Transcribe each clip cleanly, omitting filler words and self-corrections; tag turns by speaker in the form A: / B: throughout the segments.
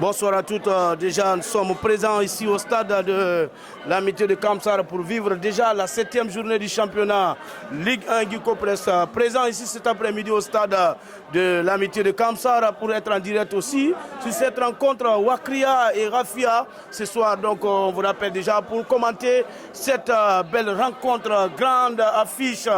A: Bonsoir à toutes. Déjà, nous sommes présents ici au stade de l'amitié de Kamsar pour vivre déjà la 7e journée du championnat Ligue 1 Guico Press. Présent ici cet après-midi au stade de l'amitié de Kamsar pour être en direct aussi sur cette rencontre Wakria et Rafia ce soir. Donc, on vous rappelle déjà pour commenter cette belle rencontre, grande affiche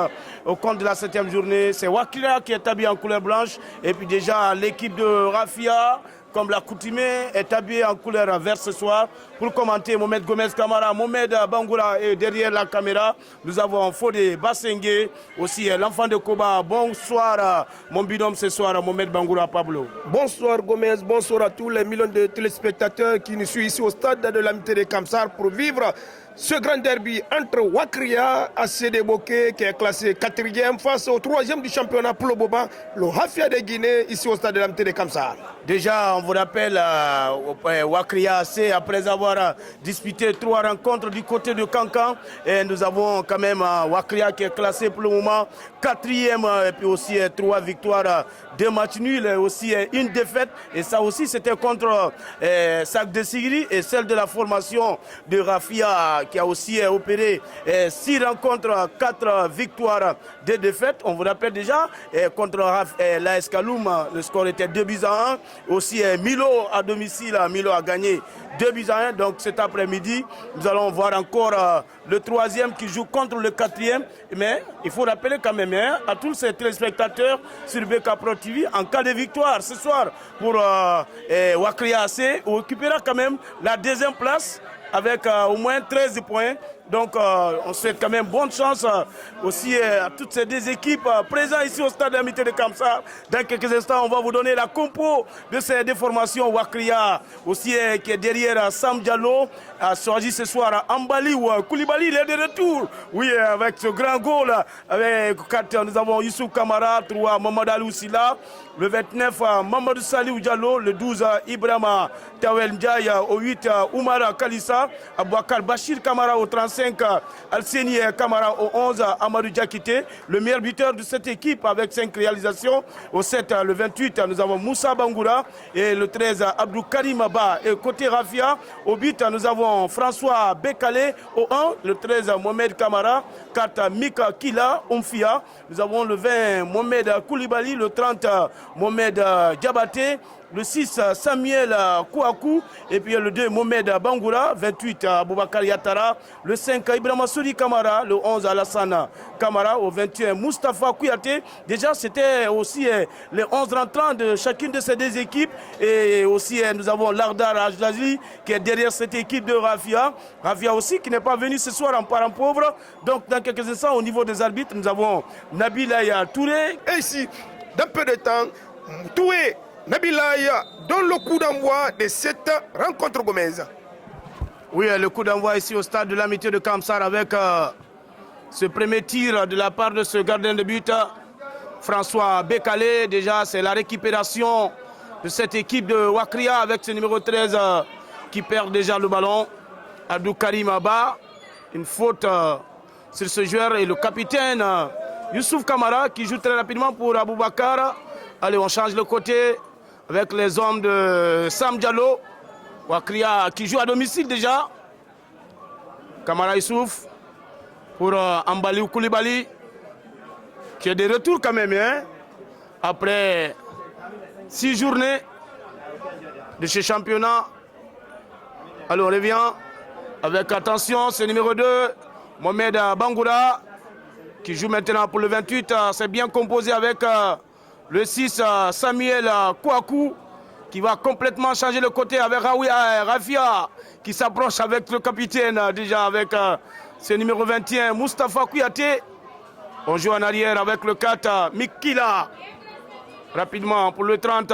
A: au compte de la 7e journée. C'est Wakria qui est habillé en couleur blanche et puis déjà l'équipe de Rafia, comme l'accoutumée, est habillé en couleur vert ce soir. Pour commenter, Mohamed Gomez Kamara, Mohamed Bangoura est derrière la caméra. Nous avons Fodé Basengue, aussi l'enfant de Koba. Bonsoir mon binôme ce soir, Mohamed Bangoura Pablo.
B: Bonsoir Gomez, bonsoir à tous les millions de téléspectateurs qui nous suivent ici au stade de l'amitié de Kamsar pour vivre ce grand derby entre Wakria, ACD Boké, qui est classé 4e, face au 3e du championnat Plo Boba, le Rafia de Guinée, ici au stade de l'amitié de Kamsar.
A: Déjà, on vous rappelle, Wakria AC, après avoir disputé 3 rencontres du côté de Cancan, et nous avons quand même Wakria qui est classé pour le moment 4e, et puis aussi 3 victoires, 2 matchs nuls, et aussi 1 défaite. Et ça aussi, c'était contre Sac de Sigri et celle de la formation de Rafia qui a aussi opéré 6 rencontres, 4 victoires, 2 défaites. On vous rappelle déjà, contre l'AS Kaloum, le score était 2-1. Aussi Milo à domicile, Milo a gagné 2-1. Donc cet après-midi, nous allons voir encore le 3e qui joue contre le 4e. Mais il faut rappeler quand même à tous ces téléspectateurs sur BK Pro TV, en cas de victoire ce soir pour Wakria AC, on occupera quand même la 2e place avec au moins 13 points. Donc on souhaite quand même bonne chance aussi à toutes ces 2 équipes présentes ici au stade d'amitié de Kamsar. Dans quelques instants, on va vous donner la compo de ces 2 formations. Wakria aussi qui est derrière Sam Diallo a choisi ce soir Ambali ou Koulibaly, il est de retour. Oui, avec ce grand goal. Avec 4, nous avons Youssouf Kamara, 3 Mamadou Aloussila, le 29 Mamadou Salih Diallo, le 12 Ibrahima Tawel Ndiaye, au 8 Oumar Kalissa, Abouakar Bachir Kamara au 35, Alseni Kamara au 11, Amadou Diakité, le meilleur buteur de cette équipe avec 5 réalisations. Au 7, le 28, nous avons Moussa Bangoura et le 13, Abdou Karim Abba. Et côté Rafia, au 8, nous avons François Bekale, au 1, le 13, Mohamed Kamara, 4, Mika Kila Oumfia. Nous avons le 20, Mohamed Koulibaly, le 30, Mohamed Diabaté, le 6, Samuel Kouakou, et puis le 2, Mohamed Bangoura, 28, Aboubakar Yatara, le 5, Ibrahima Souri Kamara, le 11, Alassane Kamara, au 21, Moustapha Kouyaté. Déjà, c'était aussi les 11 rentrants de chacune de ces 2 équipes. Et aussi, nous avons Lardar Ajlazi, qui est derrière cette équipe de Rafia. Rafia aussi, qui n'est pas venu ce soir en parent pauvre. Donc, dans quelques instants, au niveau des arbitres, nous avons Nabil Aya Touré.
B: Et ici, dans peu de temps, Toué Nabilaya donne le coup d'envoi de cette rencontre Gomez.
A: Oui, le coup d'envoi ici au stade de l'amitié de Kamsar avec ce premier tir de la part de ce gardien de but, François Bekale. Déjà, c'est la récupération de cette équipe de Wakria avec ce numéro 13 qui perd déjà le ballon. Abdou Karim Abba, une faute sur ce joueur et le capitaine Youssouf Kamara qui joue très rapidement pour Aboubakar. Allez, on change le côté avec les hommes de Sam Diallo. Wakria qui joue à domicile déjà. Kamara Youssouf pour Ambali Koulibaly qui est de retour quand même après 6 journées de ce championnat. Alors on revient avec attention, ce numéro 2, Mohamed Bangoura qui joue maintenant pour le 28. C'est bien composé avec le 6, Samuel Kouakou, qui va complètement changer le côté avec Rafia, qui s'approche avec le capitaine, déjà avec ce numéro 21, Moustapha Kouyaté. On joue en arrière avec le 4, Mikila. Rapidement pour le 30,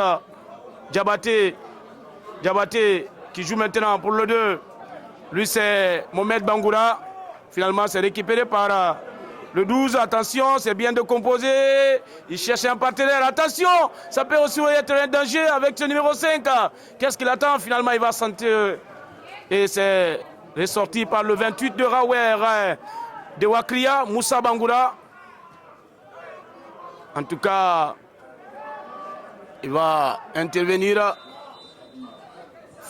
A: Diabaté qui joue maintenant pour le 2. Lui c'est Mohamed Bangoura. Finalement c'est récupéré par le 12, attention, c'est bien de composer. Il cherche un partenaire. Attention, ça peut aussi être un danger avec ce numéro 5. Qu'est-ce qu'il attend? Finalement, il va sentir. Et c'est ressorti par le 28 de Rawer de Wakria, Moussa Bangoura. En tout cas, il va intervenir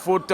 A: faute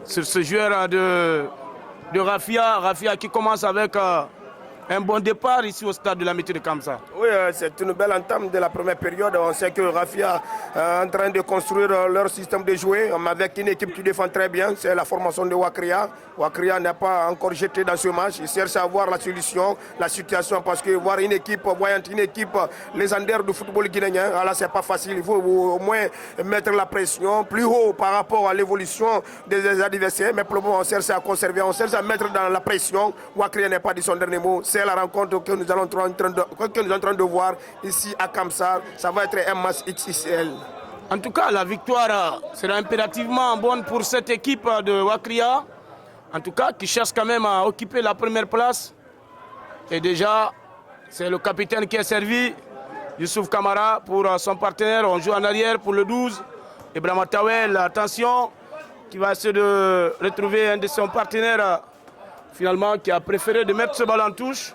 A: sur ce joueur de Rafia. Rafia qui commence avec un bon départ ici au stade de l'Amitié de Kamsar.
B: Oui, c'est une belle entame de la première période. On sait que Rafia est en train de construire leur système de jouer avec une équipe qui défend très bien. C'est la formation de Wakria. Wakria n'est pas encore jeté dans ce match. Il cherche à voir la solution, la situation, parce que voir une équipe voyante, une équipe légendaire du football guinéen, là c'est pas facile. Il faut au moins mettre la pression plus haut par rapport à l'évolution des adversaires. Mais pour le moment, on cherche à conserver, on cherche à mettre dans la pression. Wakria n'est pas dit son dernier mot. C'est la rencontre que nous sommes en train de voir ici à Kamsar. Ça va être un match XXL.
A: En tout cas, la victoire sera impérativement bonne pour cette équipe de Wakria. En tout cas, qui cherche quand même à occuper la première place. Et déjà, c'est le capitaine qui est servi, Youssouf Kamara, pour son partenaire. On joue en arrière pour le 12. Ibrahima Tawel, attention, qui va essayer de retrouver un de ses partenaires, finalement, qui a préféré de mettre ce ballon en touche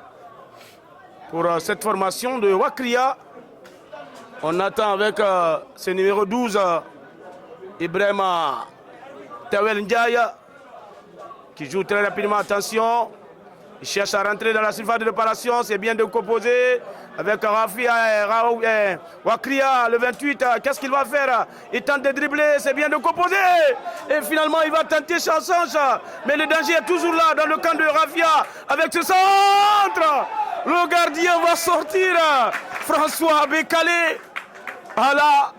A: pour cette formation de Wakria. On attend avec ce numéro 12, Ibrahima Tawel Ndiaye, qui joue très rapidement, attention. Il cherche à rentrer dans la surface de réparation, c'est bien de composer avec Rafia et Wakria, le 28. Qu'est-ce qu'il va faire? Il tente de dribbler, c'est bien de composer. Et finalement, il va tenter chance. Mais le danger est toujours là dans le camp de Rafia avec ce centre. Le gardien va sortir. François Bécalé. Voilà.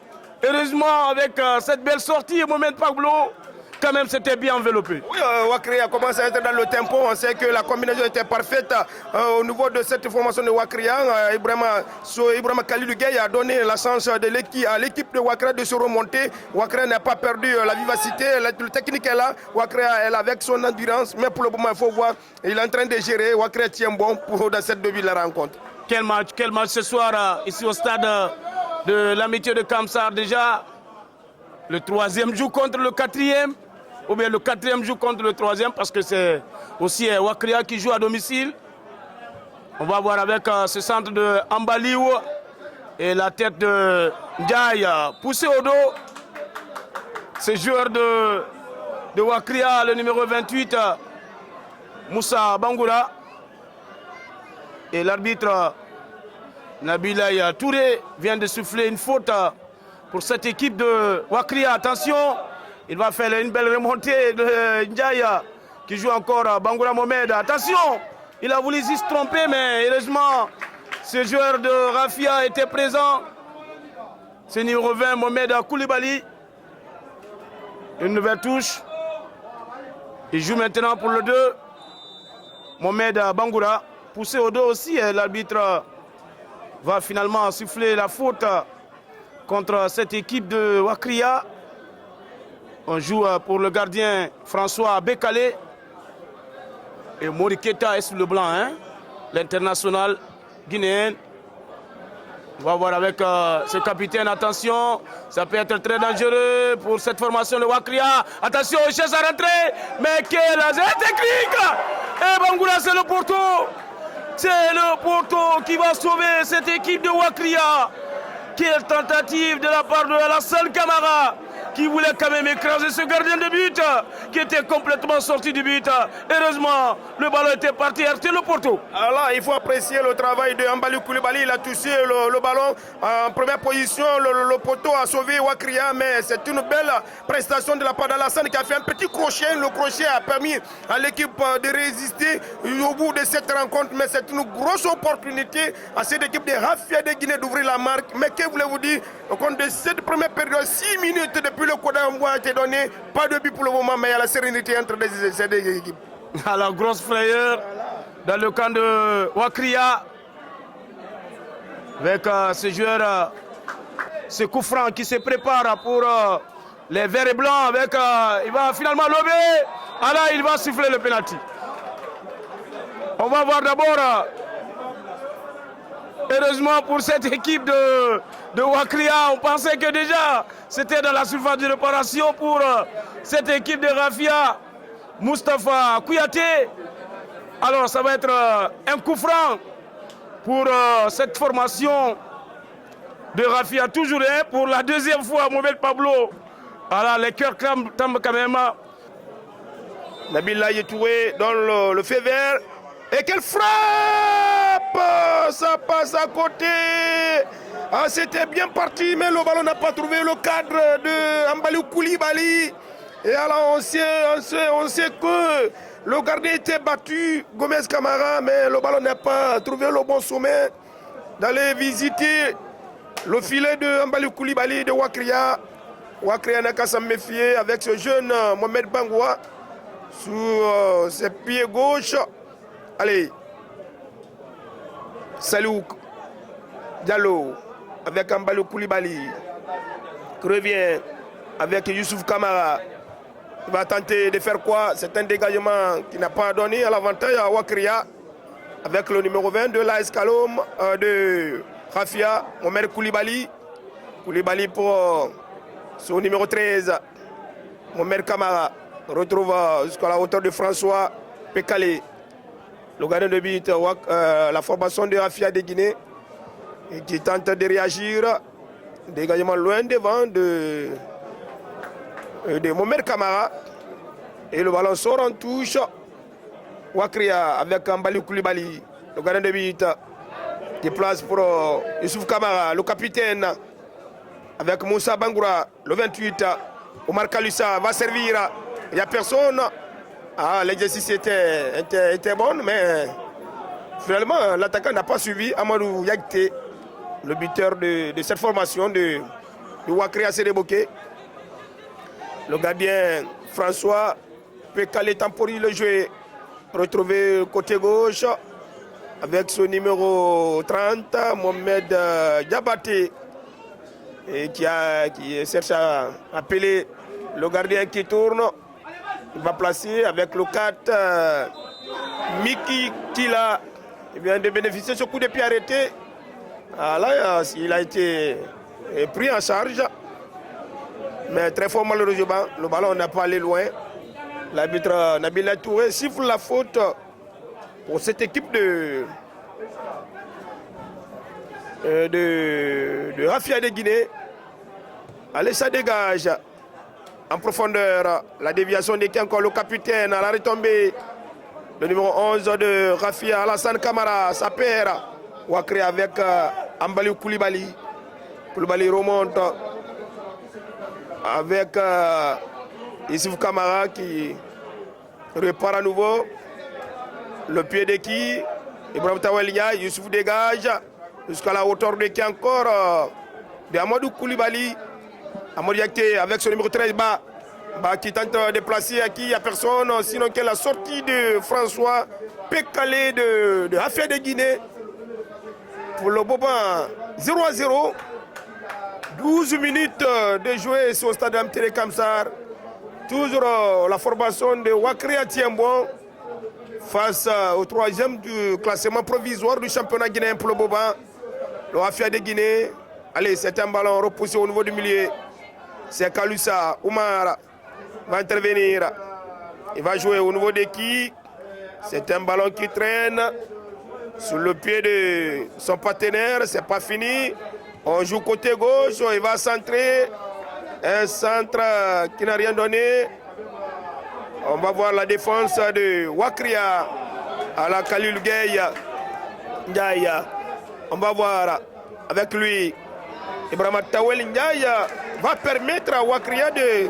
A: Heureusement, avec cette belle sortie, Mohamed Pablo, quand même, c'était bien enveloppé.
B: Oui, Wakria a commencé à être dans le tempo. On sait que la combinaison était parfaite au niveau de cette formation de Wakria. Ibrahima Khalilou Gueye a donné la chance à l'équipe de Wakria de se remonter. Wakria n'a pas perdu la vivacité, le technique est là. Wakria est là avec son endurance. Mais pour le moment, il faut voir, il est en train de gérer. Wakria tient bon dans cette début de la rencontre.
A: Quel match ce soir ici au stade de l'Amitié de Kamsar. Déjà, le troisième joue contre le quatrième. Ou bien le quatrième joue contre le troisième, parce que c'est aussi Wakria qui joue à domicile. On va voir avec ce centre de Ambaliou et la tête de Ndiaye poussé au dos. Ce joueur de Wakria, le numéro 28, Moussa Bangoura. Et l'arbitre Nabilay Touré vient de souffler une faute pour cette équipe de Wakria. Attention! Il va faire une belle remontée de Ndiaye qui joue encore Bangoura Mohamed. Attention, il a voulu se tromper, mais heureusement, ce joueur de Rafia était présent. C'est numéro 20, Mohamed Koulibaly. Une nouvelle touche. Il joue maintenant pour le 2. Mohamed Bangoura, poussé au dos aussi. L'arbitre va finalement souffler la faute contre cette équipe de Wakria. On joue pour le gardien François Bécalé. Et Moriketa est sur le blanc, hein? L'international guinéen. On va voir avec ce capitaine, attention, ça peut être très dangereux pour cette formation de Wakria. Attention, il cherche à rentrer, mais quelle technique! Et Bangoura, c'est le poteau. C'est le poteau qui va sauver cette équipe de Wakria. Quelle tentative de la part de Alassane Camara, qui voulait quand même écraser ce gardien de but, qui était complètement sorti du but. Heureusement, le ballon était parti, c'était le poteau.
B: Alors là, il faut apprécier le travail de Ambaliou Koulibaly. Il a touché le ballon en première position. Le poteau a sauvé Wakria, mais c'est une belle prestation de la part d'Alassane qui a fait un petit crochet. Le crochet a permis à l'équipe de résister au bout de cette rencontre, mais c'est une grosse opportunité à cette équipe de Rafia de Guinée d'ouvrir la marque. Mais que voulez-vous dire, au compte de cette première période, 6 minutes depuis le coup d'envoi a été donné, pas de but pour le moment, mais il y a la sérénité entre ces deux équipes.
A: Alors, grosse frayeur dans le camp de Wakria, avec ce joueur, ce coup franc qui se prépare pour les verts et blancs, avec, il va finalement lever, alors il va siffler le penalty. On va voir d'abord, heureusement pour cette équipe de Wakria, on pensait que déjà c'était dans la surface de réparation pour cette équipe de Rafia. Moustapha Kouyaté. Alors ça va être un coup franc pour cette formation de Rafia. Toujours pour la deuxième fois, Mohamed Pablo Alors les cœurs tombent quand même.
B: Nabil Touré dans le fait vert. Et quelle frappe! Ça passe à côté. Ah, c'était bien parti, mais le ballon n'a pas trouvé le cadre de Ambalou Koulibaly. Et alors on sait que le gardien était battu, Gomez Camara, mais le ballon n'a pas trouvé le bon sommet d'aller visiter le filet de Ambalou Koulibaly de Wakria. Wakria n'a qu'à s'en méfier avec ce jeune Mohamed Bangoua sur ses pieds gauche. Allez, Salouk Diallo avec Ambalou Koulibaly qui revient avec Youssouf Kamara. Il va tenter de faire quoi? C'est un dégagement qui n'a pas donné à l'avantage à Wakria avec le numéro 20 de l'AS Kalom de Rafia, Mohamed Koulibaly. Koulibaly pour son numéro 13, Mohamed Kamara. Retrouve jusqu'à la hauteur de François Pécalé. Le gardien de but, la formation de Rafia de Guinée, qui tente de réagir. Dégagement loin devant de Mohamed Kamara. Et le ballon sort en touche. Wakria avec Ambalou Koulibaly. Le gardien de but qui place pour Youssouf Kamara, le capitaine. Avec Moussa Bangoura, le 28. Omar Kalusa va servir. Il n'y a personne. Ah, l'exercice était bon, mais finalement, l'attaquant n'a pas suivi Amadou Yagte, le buteur de cette formation de Wakria Sédéboké. Le gardien François Pécalé Tampori le jouer. Retrouvé côté gauche avec son numéro 30, Mohamed Diabaté, et qui cherche à appeler le gardien qui tourne. Il va placer avec le 4 Miki Kila. Il vient de bénéficier de ce coup de pied arrêté. Ah, là, il a été pris en charge. Mais très fort malheureusement, le ballon n'a pas allé loin. L'arbitre Nabil Touré siffle la faute pour cette équipe de Rafia de Guinée. Allez, ça dégage en profondeur. La déviation n'est qu'encore le capitaine à la retombée. Le numéro 11 de Rafia, Alassane Kamara, sa paire. Wakria avec Ambalou Koulibaly. Koulibaly remonte avec Youssouf Kamara qui repart à nouveau. Le pied de qui? Ibrahim Tawalia, Youssouf dégage jusqu'à la hauteur de qui encore de Amadou Koulibaly. Amadou Yakte avec son numéro 13 bas qui tente de placer à qui? Il n'y a personne, sinon que la sortie de François Pécalé de Rafia de Guinée. Pour le Boban, 0-0. 12 minutes de jouer sur le stade Amitié Kamsar. Toujours la formation de Wakria tient bon face au troisième du classement provisoire du championnat guinéen pour le Boban. Le Rafia de Guinée. Allez, c'est un ballon repoussé au niveau du milieu. C'est Kalusa, Oumar va intervenir. Il va jouer au niveau de qui? C'est un ballon qui traîne sur le pied de son partenaire. C'est pas fini. On joue côté gauche. Il va centrer. Un centre qui n'a rien donné. On va voir la défense de Wakria à la Khalil Gueye. On va voir avec lui. Ibrahim Tawel Ndiaye va permettre à Wakria de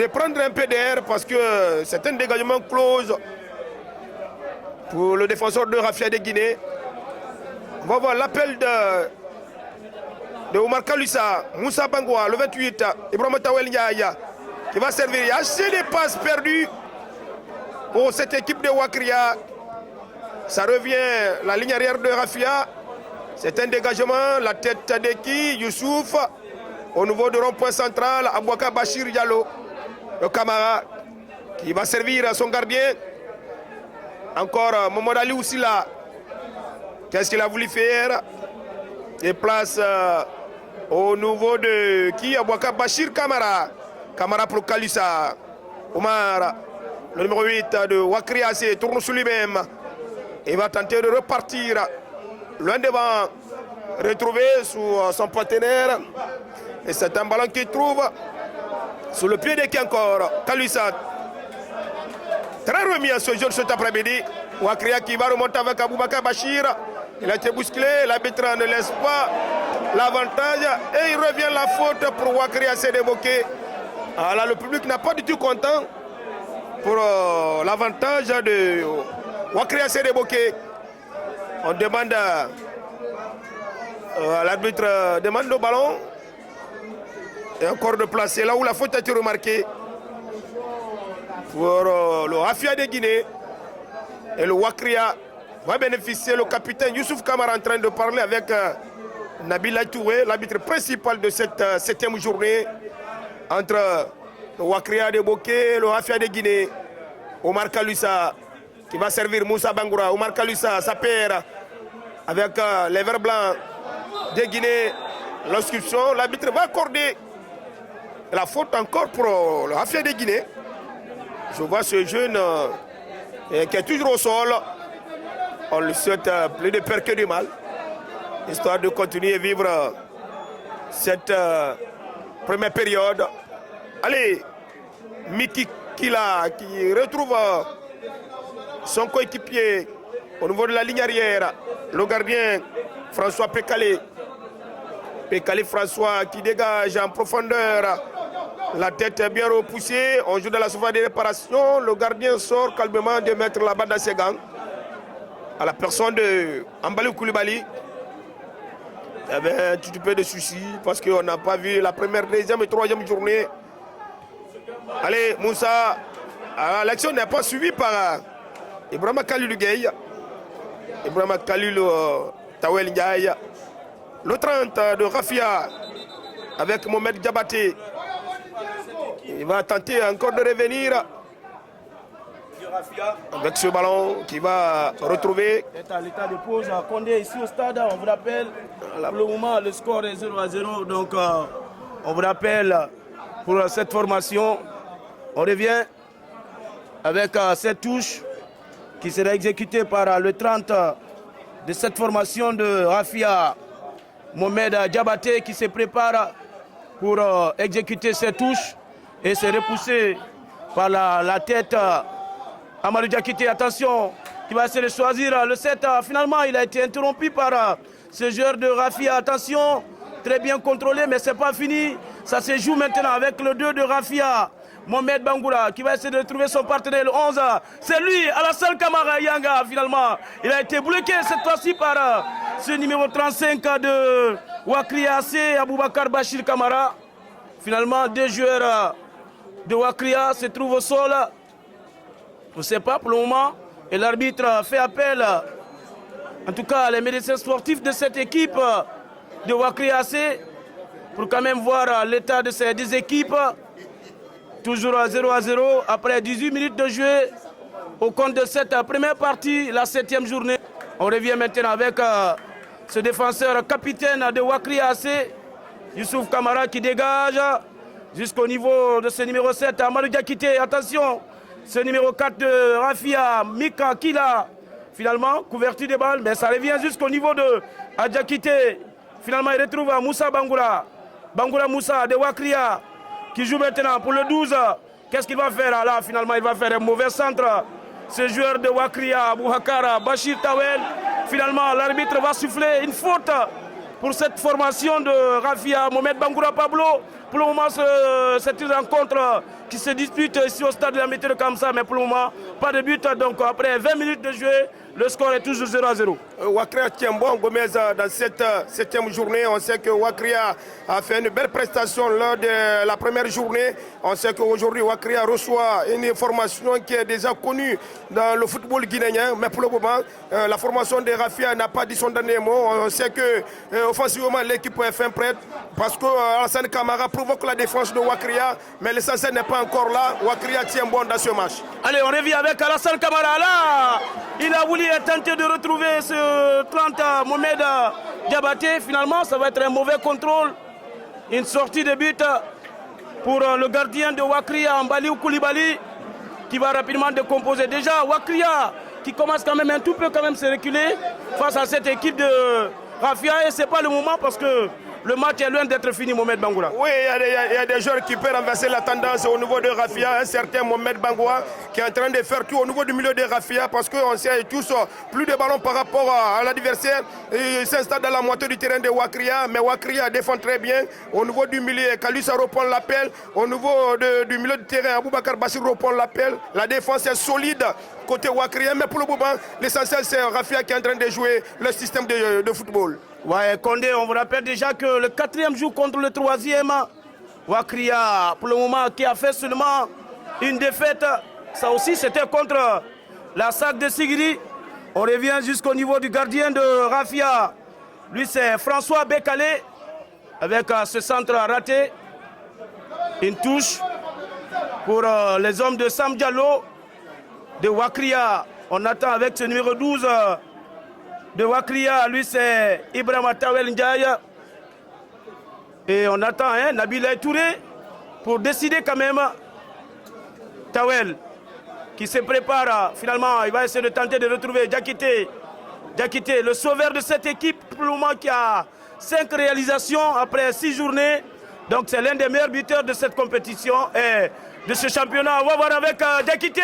B: prendre un peu d'air parce que c'est un dégagement close pour le défenseur de Rafia de Guinée. On va voir l'appel de Omar Kalusa, Moussa Bangoua, le 28, Ibrahim Tawel Ndiaye qui va servir. Il y a assez de passes perdues pour cette équipe de Wakria. Ça revient la ligne arrière de Rafia. C'est un dégagement, la tête de qui? Youssouf. Au niveau du rond-point central, Abouaka Bachir Diallo, le Kamara, qui va servir à son gardien. Encore Mohamed Ali Oussila. Qu'est-ce qu'il a voulu faire? Il place au niveau de qui? Abouaka Bachir Kamara. Kamara pour Kalusa. Omar, le numéro 8 de Wakria, tourne sur lui-même. Il va tenter de repartir. Loin devant, retrouvé sous son partenaire. Et c'est un ballon qui trouve Sous le pied de qui encore? Kalusa. Très remis à ce jour cet après-midi. Ouakria qui va remonter avec Aboubakar Bachir. Il a été bousculé, l'arbitre ne laisse pas l'avantage. Et il revient la faute pour Ouakria Sédéboké. Là, le public n'a pas du tout content pour l'avantage de Ouakria Sédéboké. On demande à l'arbitre demande le ballon. Et encore de placer là où la faute a été remarquée pour le Rafia de Guinée. Et le Ouakria va bénéficier, le capitaine Youssouf Kamara en train de parler avec Nabil Touré, l'arbitre principal de cette 7e journée entre le Ouakria de Boké et le Rafia de Guinée. Omar Kalusa qui va servir Moussa Bangoura. Omar Kalusa, sa paire avec les verts blancs de Guinée. L'inscription, l'arbitre va accorder la faute encore pour le Rafia de Guinée. Je vois ce jeune qui est toujours au sol. On lui souhaite plus de peur que du mal, histoire de continuer à vivre cette première période. Allez, Miki Kila qui retrouve son coéquipier au niveau de la ligne arrière. Le gardien François Pécalé. Pécalé François qui dégage en profondeur. La tête est bien repoussée. On joue dans la surface de réparation. Le gardien sort calmement de mettre la balle dans ses gants. À la personne de Ambalou Koulibaly. Il y avait un petit peu de soucis parce qu'on n'a pas vu la première, deuxième et troisième journée. Allez, Moussa. L'action n'est pas suivie par Ibrahima Khalilou Gueye. Ibrahima Khalilou Tawel Ndiaye. Le 30 de Rafia avec Mohamed Diabaté. Il va tenter encore de revenir avec ce ballon qui va retrouver.
A: C'est à l'état de pause à Condé ici au stade. On vous rappelle, pour le moment, le score est 0-0. Donc, on vous rappelle pour cette formation. On revient avec cette touche qui sera exécutée par le 30 de cette formation de Rafia, Mohamed Diabaté, qui se prépare pour exécuter cette touche. Et c'est repoussé par la tête Amadou Diakité. Attention, qui va essayer de choisir le 7. Finalement, il a été interrompu par ce joueur de Rafia. Attention, très bien contrôlé, mais ce n'est pas fini. Ça se joue maintenant avec le 2 de Rafia, Mohamed Bangoura, qui va essayer de trouver son partenaire, le 11. C'est lui, Alassane Kamara Yanga, finalement. Il a été bloqué cette fois-ci par ce numéro 35 de Ouakria AC, Aboubakar Bachir Kamara. Finalement, deux joueurs de Ouakria se trouvent au sol. On ne sait pas pour le moment. Et l'arbitre fait appel, en tout cas les médecins sportifs de cette équipe de Ouakria AC, pour quand même voir l'état de ces deux équipes. Toujours à 0-0 après 18 minutes de jeu au compte de cette première partie, la 7e journée. On revient maintenant avec ce défenseur capitaine de Ouakria AC, Youssouf Kamara, qui dégage jusqu'au niveau de ce numéro 7, Amadou Diakité. Attention, ce numéro 4 de Rafia, Mika Kila. Finalement, couverture des balles, mais ça revient jusqu'au niveau de Diakité. Finalement, il retrouve Moussa Bangoura. Bangoura Moussa de Ouakria, qui joue maintenant pour le 12. Qu'est-ce qu'il va faire là? Finalement, il va faire un mauvais centre. Ce joueur de Ouakria, Bouhakara, Bachir Tawel. Finalement, l'arbitre va souffler une faute pour cette formation de Rafia, Mohamed Bangoura Pablo. Pour le moment, c'est une rencontre qui se dispute ici au stade de la météo comme ça, mais pour le moment, pas de but. Donc après 20 minutes de jeu, le score est toujours 0-0.
B: Ouakria tient bon, Gomez, dans cette 7e journée. On sait que Ouakria a fait une belle prestation lors de la première journée. On sait qu'aujourd'hui, Ouakria reçoit une formation qui est déjà connue dans le football guinéen. Mais pour le moment, la formation de Rafia n'a pas dit son dernier mot. On sait que offensivement, l'équipe est fin prête parce que Alassane Kamara provoque la défense de Ouakria. Mais l'essentiel n'est pas encore là. Ouakria tient bon dans ce match.
A: Allez, on revient avec Alassane Kamara. Là, il a voulu tenter de retrouver ce 30 Mohamed Diabaté. Finalement, ça va être un mauvais contrôle. Une sortie de but pour le gardien de Ouakria, Ambalou Koulibaly, qui va rapidement décomposer. Déjà, Ouakria qui commence quand même un tout peu se reculer face à cette équipe de Rafia. Et ce n'est pas le moment parce que le match est loin d'être fini, Mohamed Bangoura.
B: Oui, il y a des joueurs qui peuvent renverser la tendance au niveau de Rafia. Un certain Mohamed Bangoura qui est en train de faire tout au niveau du milieu de Rafia parce qu'on sait tous plus de ballons par rapport à l'adversaire. Il s'installe dans la moitié du terrain de Wakria, mais Wakria défend très bien. Au niveau du milieu, Kalusa reprend l'appel. Au niveau du milieu du terrain, Aboubakar Bassir reprend l'appel. La défense est solide côté Wakria, mais pour le moment, l'essentiel c'est Rafia qui est en train de jouer le système de football.
A: Ouais, Condé, on vous rappelle déjà que le 4e joue contre le 3e. Wakria, pour le moment, qui a fait seulement une défaite. Ça aussi, c'était contre la SAC de Sigiri. On revient jusqu'au niveau du gardien de Rafia. Lui, c'est François Bécalé. Avec ce centre raté. Une touche pour les hommes de Sam Diallo. De Wakria. On attend avec ce numéro 12 de Wakria. Lui, c'est Ibrahima Tawel Ndiaye. Et on attend Nabil Touré pour décider quand même. Tawel qui se prépare. Finalement, il va essayer de tenter de retrouver Diakité. Diakité, le sauveur de cette équipe, pour le moment qui a 5 réalisations après 6 journées. Donc c'est l'un des meilleurs buteurs de cette compétition et de ce championnat. On va voir avec Diakité.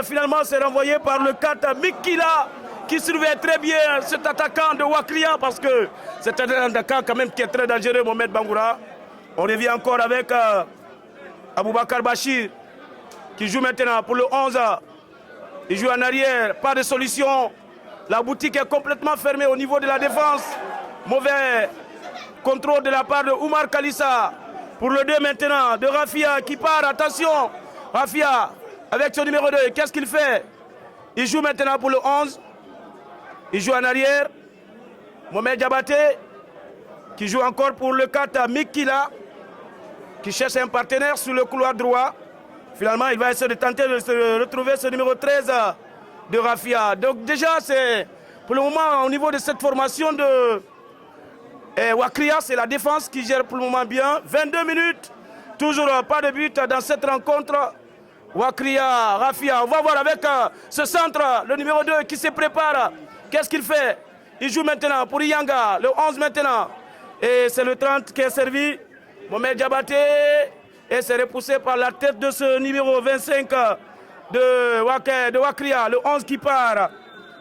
A: Finalement, c'est renvoyé par le 4 Mikila qui surveille très bien cet attaquant de Wakria parce que c'est un attaquant quand même qui est très dangereux, Mohamed Bangoura. On revient encore avec Aboubakar Bachir qui joue maintenant pour le 11. Il joue en arrière, pas de solution. La boutique est complètement fermée au niveau de la défense. Mauvais contrôle de la part de Oumar Kalissa. Pour le 2 maintenant, de Rafia qui part. Attention, Rafia avec son numéro 2. Qu'est-ce qu'il fait? Il joue maintenant pour le 11. Il joue en arrière. Mohamed Diabaté qui joue encore pour le 4 Mikila qui cherche un partenaire sur le couloir droit. Finalement, il va essayer de tenter de se retrouver ce numéro 13 de Rafia. Donc déjà, c'est pour le moment au niveau de cette formation de Wakria, c'est la défense qui gère pour le moment bien. 22 minutes, toujours pas de but dans cette rencontre. Wakria, Rafia, on va voir avec ce centre, le numéro 2 qui se prépare. Qu'est-ce qu'il fait? Il joue maintenant pour Iyanga, le 11 maintenant. Et c'est le 30 qui est servi. Mohamed Diabaté. Et c'est repoussé par la tête de ce numéro 25 de Wakria, le 11 qui part.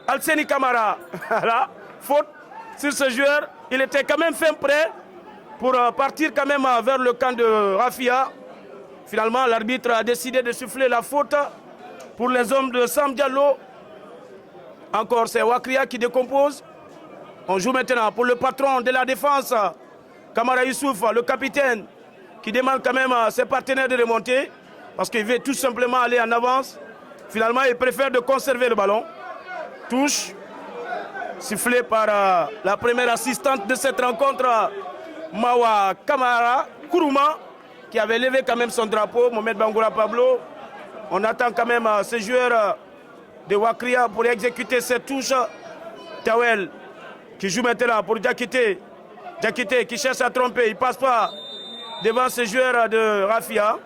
A: Alseni Kamara. Là, faute sur ce joueur. Il était quand même fin prêt pour partir quand même vers le camp de Rafia. Finalement, l'arbitre a décidé de souffler la faute pour les hommes de Sam Diallo. Encore, c'est Wakria qui décompose. On joue maintenant pour le patron de la défense, Kamara Youssouf, le capitaine, qui demande quand même à ses partenaires de remonter parce qu'il veut tout simplement aller en avance. Finalement, il préfère de conserver le ballon. Touche, sifflé par la première assistante de cette rencontre, Mawa Kamara Kourouma, qui avait levé quand même son drapeau, Mohamed Bangoura Pablo. On attend quand même ce joueur de Wakria pour exécuter cette touche. Tawel, qui joue maintenant pour Diakité. Diakité qui cherche à tromper, il ne passe pas devant ce joueur de Rafia.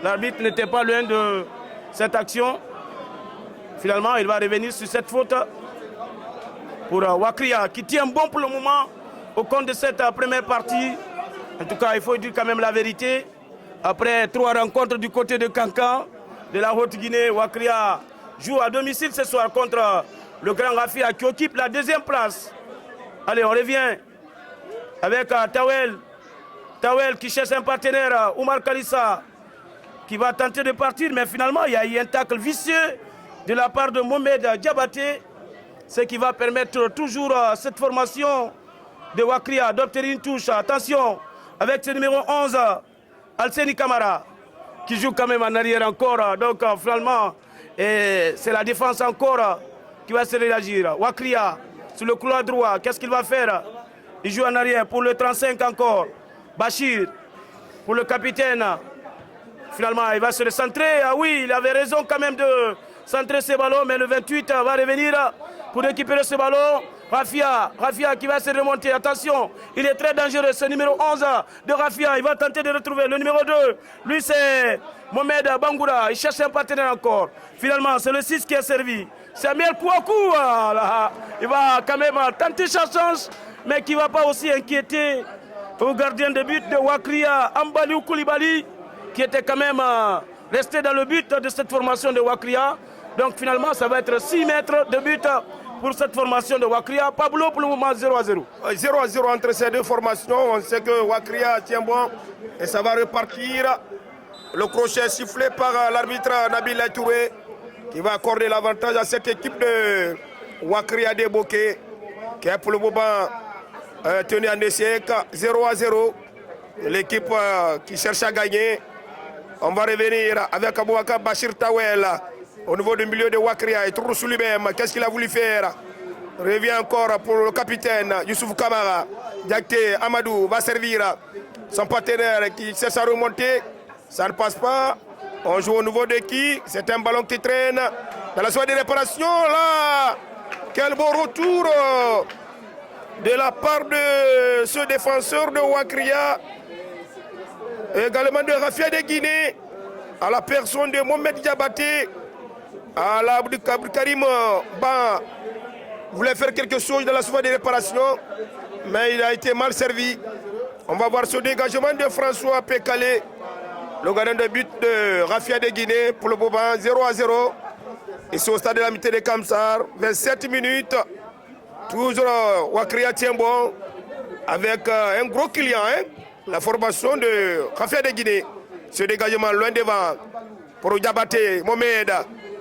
A: L'arbitre n'était pas loin de cette action. Finalement, il va revenir sur cette faute pour Wakria, qui tient bon pour le moment au compte de cette première partie. En tout cas, il faut dire quand même la vérité. Après 3 rencontres du côté de Kankan, de la Haute-Guinée, Wakria joue à domicile ce soir contre le Grand Rafia qui occupe la 2e place. Allez, on revient avec Tawel. Tawel qui cherche un partenaire, Oumar Kalissa, qui va tenter de partir, mais finalement, il y a eu un tacle vicieux de la part de Mohamed Diabaté, ce qui va permettre toujours à cette formation de Wakria d'obtenir une touche. Attention, avec ce numéro 11, Alseni Kamara, qui joue quand même en arrière encore. Donc, finalement, c'est la défense encore qui va se réagir. Wakria, sur le couloir droit, qu'est-ce qu'il va faire? Il joue en arrière pour le 35 encore. Bachir, pour le capitaine. Finalement, il va se recentrer. Ah oui, il avait raison quand même de centrer ce ballon, mais le 28 va revenir pour récupérer ce ballon. Rafia qui va se remonter. Attention, il est très dangereux, ce numéro 11 de Rafia. Il va tenter de retrouver le numéro 2. Lui, c'est Mohamed Bangoura. Il cherche un partenaire encore. Finalement, c'est le 6 qui est servi. Samuel Kouakou. Il va quand même tenter sa chance, mais qui ne va pas aussi inquiéter au gardien de but de Wakria, Ambaliou Koulibaly, qui était quand même resté dans le but de cette formation de Wakria. Donc finalement, ça va être 6 mètres de but pour cette formation de Wakria. Pablo, pour le moment, 0-0.
B: 0-0 entre ces deux formations. On sait que Wakria tient bon et ça va repartir. Le crochet sifflé par l'arbitre Nabil Touré qui va accorder l'avantage à cette équipe de Wakria Deboké qui est pour le moment tenue en échec. 0-0. L'équipe qui cherche à gagner. On va revenir avec Abouaka Bachir Tawel au niveau du milieu de Wakria. Il trouve sous lui-même. Qu'est-ce qu'il a voulu faire? Revient encore pour le capitaine Youssouf Kamara. Diakité Amadou va servir son partenaire qui cherche à remonter. Ça ne passe pas. On joue au niveau de qui? C'est un ballon qui traîne dans la soirée de réparation. Là, quel beau retour de la part de ce défenseur de Wakria. Également de Rafia de Guinée, à la personne de Mohamed Diabaté, à l'Abdou Karim Ban voulait faire quelque chose dans la surface de réparation, mais il a été mal servi. On va voir ce dégagement de François Pécalé, le gardien de but de Rafia de Guinée pour le moment 0-0. Ici au stade de l'amitié de Kamsar, 27 minutes. Toujours Wakria tient bon avec un gros client. La formation de Rafia de Guinée. Ce dégagement loin devant pour Diabaté Mohamed.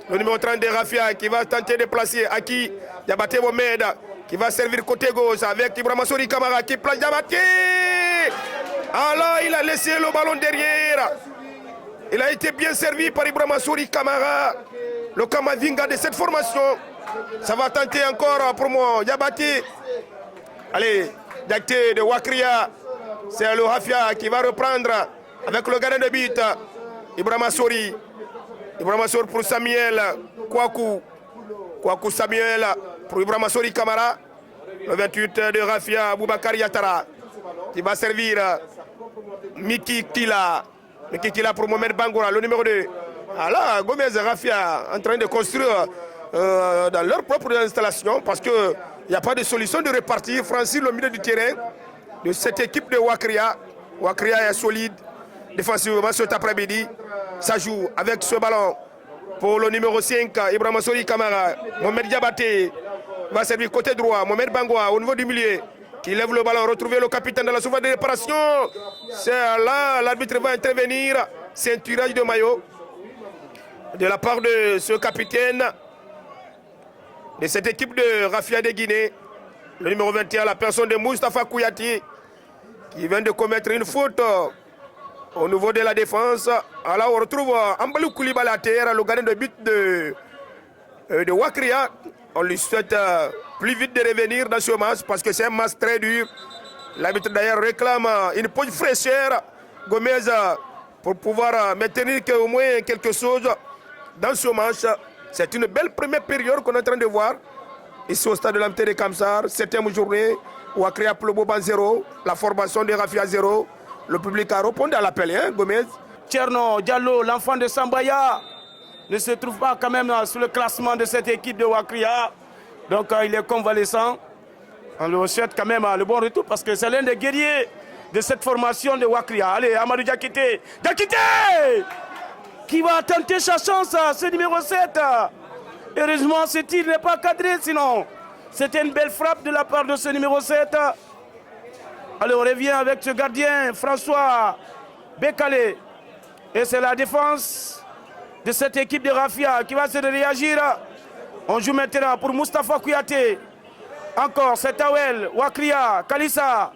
B: Le numéro 30 de Rafia qui va tenter de placer Aki Diabaté Mohamed qui va servir côté gauche avec Ibrahima Sori Kamara qui place Diabaté. Alors il a laissé le ballon derrière. Il a été bien servi par Ibrahima Sori Kamara, le Kamavinga de cette formation. Ça va tenter encore pour moi Diabaté. Allez, Diabaté de Wakria. C'est le Rafia qui va reprendre avec le gardien de but, Ibrahima Sori. Ibrahima Sori pour Samuel Kouakou. Kouakou Samuel pour Ibrahima Sori Kamara. Le 28 de Rafia, Boubacar Yatara, qui va servir Miki Kila. Miki Kila pour Mohamed Bangoura, le numéro 2. Alors, Gomez et Rafia en train de construire dans leur propre installation parce qu'il n'y a pas de solution de répartir, franchir le milieu du terrain de cette équipe de Wakria. Wakria est solide défensivement cet après-midi. Ça joue avec ce ballon pour le numéro 5, Ibrahima Sori Kamara. Mohamed Diabaté va servir côté droit. Mohamed Bangoua au niveau du milieu qui lève le ballon. Retrouver le capitaine dans la surface de réparation. C'est là, l'arbitre va intervenir. Ceinturage de maillot de la part de ce capitaine de cette équipe de Rafia de Guinée. Le numéro 21, la personne de Moustapha Kouyaté, qui vient de commettre une faute au niveau de la défense. Alors on retrouve Ambaliou Koulibaly à terre, le gardien de but de Wakria. On lui souhaite plus vite de revenir dans ce match parce que c'est un match très dur. L'arbitre d'ailleurs réclame une pause fraîcheur, Gomez, pour pouvoir maintenir au moins quelque chose dans ce match. C'est une belle première période qu'on est en train de voir. Ici au stade de l'amitié de Kamsar, 7e journée, Wakria pour le moment 0, la formation de Rafia 0. Le public a répondu à l'appel, hein, Gomez.
A: Tcherno Diallo, l'enfant de Sambaya, ne se trouve pas quand même sur le classement de cette équipe de Wakria. Donc il est convalescent. On lui souhaite quand même le bon retour parce que c'est l'un des guerriers de cette formation de Wakria. Allez, Amadou Diakité. Diakité qui va tenter sa chance, ce numéro 7. Heureusement, ce tir n'est pas cadré, sinon c'était une belle frappe de la part de ce numéro 7. Allez, on revient avec ce gardien, François Bécalé. Et c'est la défense de cette équipe de Rafia qui va se réagir. On joue maintenant pour Moustapha Kouyaté. Encore, c'est Tawel, Wakria, Kalissa.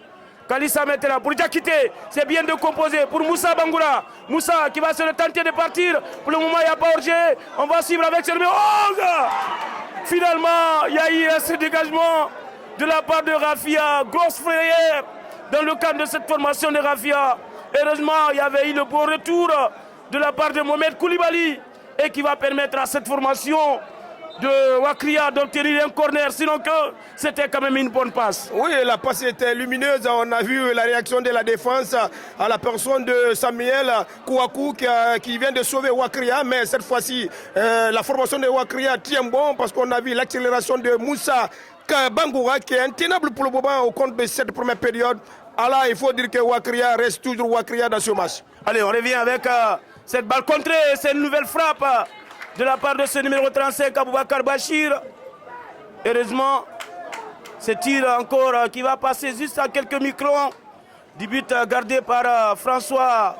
A: Kalissa maintenant pour Diakité. C'est bien de composer pour Moussa Bangoura. Moussa qui va se tenter de partir. Pour le moment, il n'y a pas hors-jeu. On va suivre avec ce numéro 11. Finalement, il y a eu ce dégagement de la part de Rafia. Grosse frayeur dans le cadre de cette formation de Rafia. Heureusement, il y avait eu le bon retour de la part de Mohamed Koulibaly et qui va permettre à cette formation de Wakria d'obtenir un corner, sinon que c'était quand même une bonne passe.
B: Oui, la passe était lumineuse. On a vu la réaction de la défense à la personne de Samuel Kouakou qui vient de sauver Wakria. Mais cette fois-ci, la formation de Wakria tient bon parce qu'on a vu l'accélération de Moussa Bangoura qui est intenable pour le moment au compte de cette première période. Alors, il faut dire que Wakria reste toujours Wakria dans ce match.
A: Allez, on revient avec cette balle contrée. C'est une nouvelle frappe de la part de ce numéro 35, Aboubakar Bachir. Heureusement, ce tir encore qui va passer juste à quelques microns du but gardé par François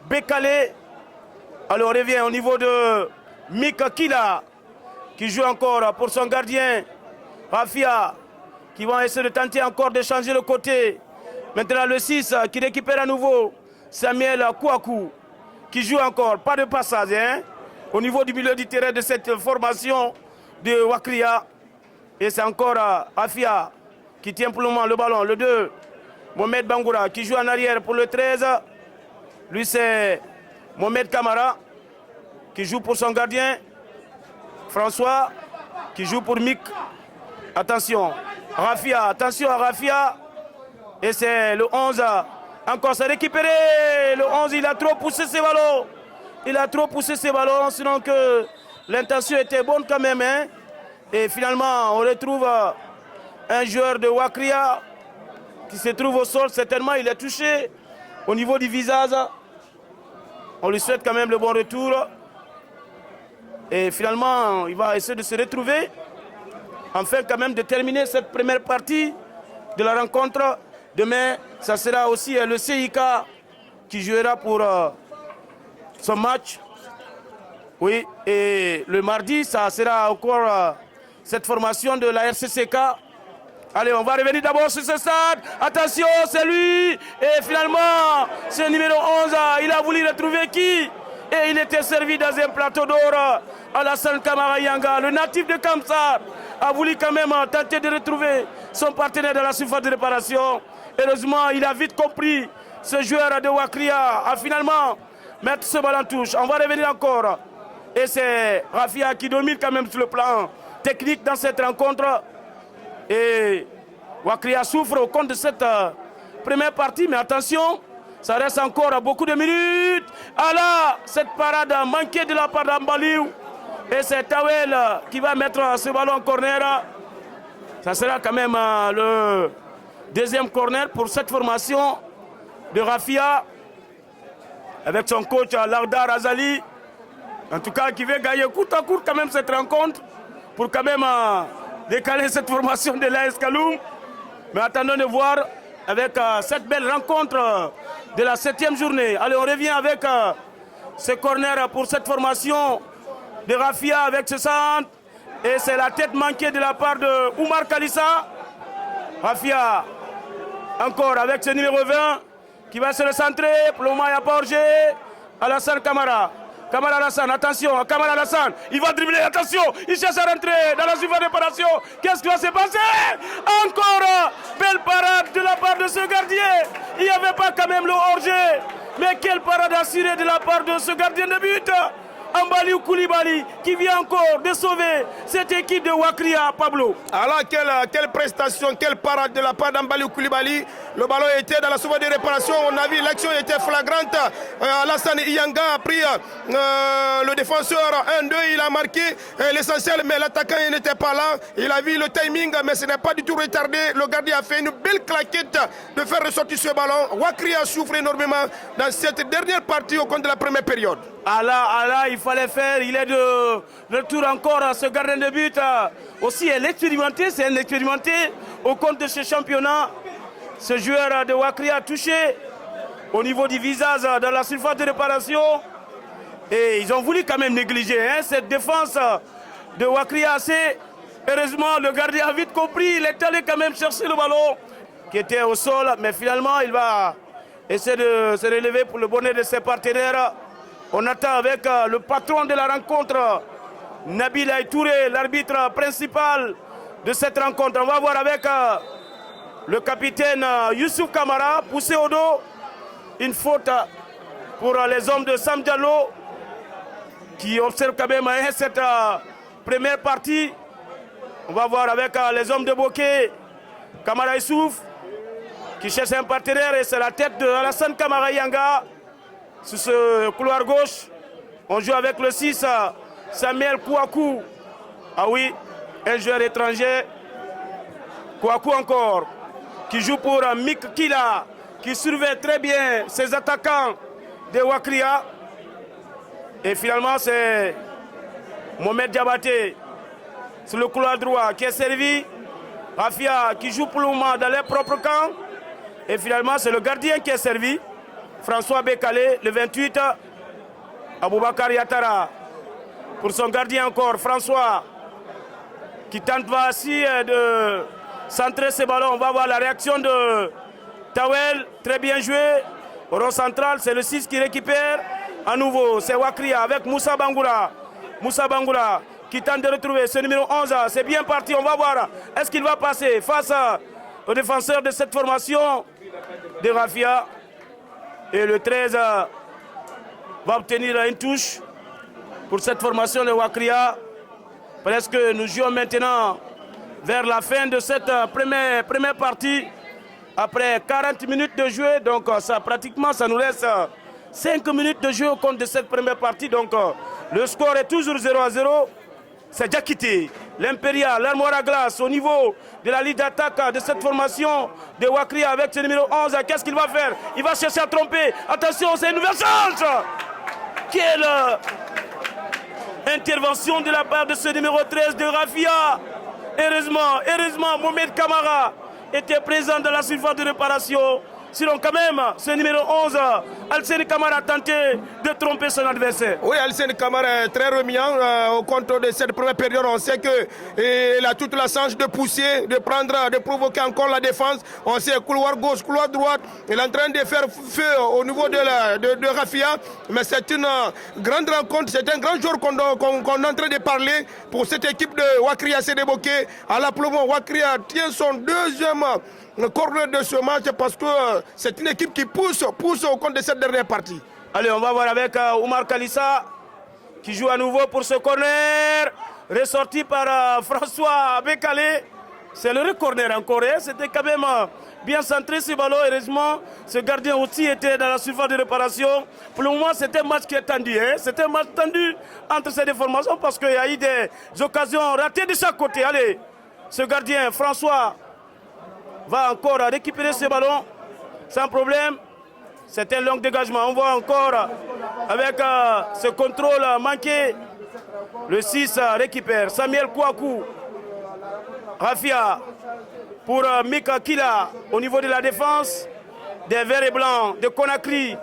A: Bekale. Alors, on revient au niveau de Mika Kila, qui joue encore pour son gardien, Rafia, qui va essayer de tenter encore de changer le côté. Maintenant le 6 qui récupère à nouveau Samuel Kouakou, qui joue encore, pas de passage hein, au niveau du milieu du terrain de cette formation de Wakria. Et c'est encore Rafia qui tient pour le moment le ballon. Le 2, Mohamed Bangoura qui joue en arrière pour le 13. Lui c'est Mohamed Kamara qui joue pour son gardien. François qui joue pour Mick. Attention, Rafia, attention à Rafia. Et c'est le 11. Encore, c'est récupéré. Le 11, il a trop poussé ses ballons. Il a trop poussé ses ballons, sinon que l'intention était bonne quand même. Hein? Et finalement, on retrouve un joueur de Wakria qui se trouve au sol. Certainement, il est touché au niveau du visage. On lui souhaite quand même le bon retour. Et finalement, il va essayer de se retrouver. Enfin, quand même, de terminer cette première partie de la rencontre. Demain, ça sera aussi le CIK qui jouera pour son match. Oui, et le mardi, ça sera encore cette formation de la RCCK. Allez, on va revenir d'abord sur ce stade. Attention, c'est lui. Et finalement, c'est le numéro 11. Il a voulu retrouver qui? Et il était servi dans un plateau d'or. Alassane Kamara Yanga, le natif de Kamsar, a voulu quand même tenter de retrouver son partenaire dans la surface de réparation. Heureusement, il a vite compris, ce joueur de Wakria a finalement mettre ce ballon en touche. On va revenir encore. Et c'est Rafia qui domine quand même sur le plan technique dans cette rencontre. Et Wakria souffre au compte de cette première partie. Mais attention, ça reste encore beaucoup de minutes. Ah là, cette parade manquée de la part d'Ambaliou. Et c'est Tawel qui va mettre ce ballon en corner. Ça sera quand même le deuxième corner pour cette formation de Rafia. Avec son coach Lardar Azali. En tout cas, qui veut gagner court à court quand même cette rencontre. Pour quand même décaler cette formation de l'AS Kaloum. Mais attendons de voir avec cette belle rencontre de la 7e journée. Allez, on revient avec ce corner pour cette formation de Rafia avec ce centre. Et c'est la tête manquée de la part de Oumar Kalissa. Rafia, encore avec ce numéro 20, qui va se recentrer. Pour le moment, il n'y a pas hors-jeu. Alassane Kamara. Kamara Alassane, attention, Kamara Alassane, il va dribbler, attention, il cherche à rentrer dans la surface de réparation. Qu'est-ce qui va se passer? Encore belle parade de la part de ce gardien. Il n'y avait pas quand même le hors-jeu. Mais quelle parade assurée de la part de ce gardien de but. Ambaliou Koulibaly qui vient encore de sauver cette équipe de Wakria, Pablo.
B: Alors quelle prestation, quelle parade de la part d'Ambaliou Koulibaly. Le ballon était dans la surface de réparation. On a vu l'action était flagrante. Alassane Iyanga a pris le défenseur 1-2, il a marqué l'essentiel, mais l'attaquant n'était pas là. Il a vu le timing, mais ce n'est pas du tout retardé. Le gardien a fait une belle claquette de faire ressortir ce ballon. Wakria souffre énormément dans cette dernière partie au compte de la première période.
A: Ah là, il fallait faire, il est de retour encore à ce gardien de but. Aussi, elle est expérimentée, c'est un expérimenté au compte de ce championnat. Ce joueur de Wakria a touché au niveau du visage dans la surface de réparation. Et ils ont voulu quand même négliger cette défense de Wakria assez. Heureusement, le gardien a vite compris, il est allé quand même chercher le ballon qui était au sol. Mais finalement, il va essayer de se relever pour le bonheur de ses partenaires. On attend avec le patron de la rencontre, Nabil Aïtouré, l'arbitre principal de cette rencontre. On va voir avec le capitaine Youssouf Kamara, poussé au dos. Une faute pour les hommes de Sam Diallo, qui observent quand même cette première partie. On va voir avec les hommes de Bokeh, Kamara Youssouf, qui cherche un partenaire, et c'est la tête de Alassane Kamara Yanga. Sur ce couloir gauche, on joue avec le 6, Samuel Kouakou. Ah oui, un joueur étranger. Kouakou encore. qui joue pour Mik Kila, qui surveille très bien ses attaquants de Wakria. Et finalement, c'est Mohamed Diabaté sur le couloir droit qui est servi. Rafia qui joue pour le moment dans leur propre camp. Et finalement, c'est le gardien qui est servi. François Bekale, le 28. Aboubakar Yatara pour son gardien encore. François qui tente aussi de centrer ses ballons. On va voir la réaction de Tawel. Très bien joué. Au rond central, c'est le 6 qui récupère. À nouveau, c'est Wakria avec Moussa Bangoura. Moussa Bangoura qui tente de retrouver ce numéro 11. C'est bien parti, on va voir. Est-ce qu'il va passer face au défenseur de cette formation de Rafia. Et le 13 va obtenir une touche pour cette formation de Wakria. Parce que nous jouons maintenant vers la fin de cette première partie. Après 40 minutes de jeu, donc pratiquement ça nous laisse 5 minutes de jeu au compte de cette première partie. Donc le score est toujours 0-0. C'est Diakité, l'Impérial, l'armoire à glace au niveau de la ligne d'attaque de cette formation de Wakria avec ce numéro 11. Qu'est-ce qu'il va faire? Il va chercher à tromper. Attention, c'est une nouvelle chance. Quelle intervention de la part de ce numéro 13 de Rafia. Heureusement, Mohamed Kamara était présent dans la surface de réparation. Sinon, quand même, ce numéro 11, Alcine Kamara a tenté de tromper son adversaire.
B: Oui, Alcine Kamara est très remuant au compte de cette première période. On sait qu'il a toute la chance de pousser, de provoquer encore la défense. On sait couloir gauche, couloir droite. Il est en train de faire feu au niveau de Rafia. Mais c'est une grande rencontre, c'est un grand jour qu'on est en train de parler pour cette équipe de Wakria Sédéboké. À la Plomon, Wakria tient son deuxième corner de ce match parce que c'est une équipe qui pousse au compte de cette dernière partie.
A: Allez, on va voir avec Oumar Kalissa qui joue à nouveau pour ce corner. Ressorti par François Bekale. C'est le corner encore. C'était quand même bien centré ce ballon. Heureusement, ce gardien aussi était dans la surface de réparation. Pour le moment, c'était un match qui est tendu. C'était un match tendu entre ces deux formations parce qu'il y a eu des occasions ratées de chaque côté. Allez, ce gardien, François, va encore récupérer ce ballon sans problème. C'est un long dégagement. On voit encore avec ce contrôle manqué. Le 6 récupère. Samuel Kouakou. Rafia pour Mika Kila au niveau de la défense. Des verts et blancs de Conakry.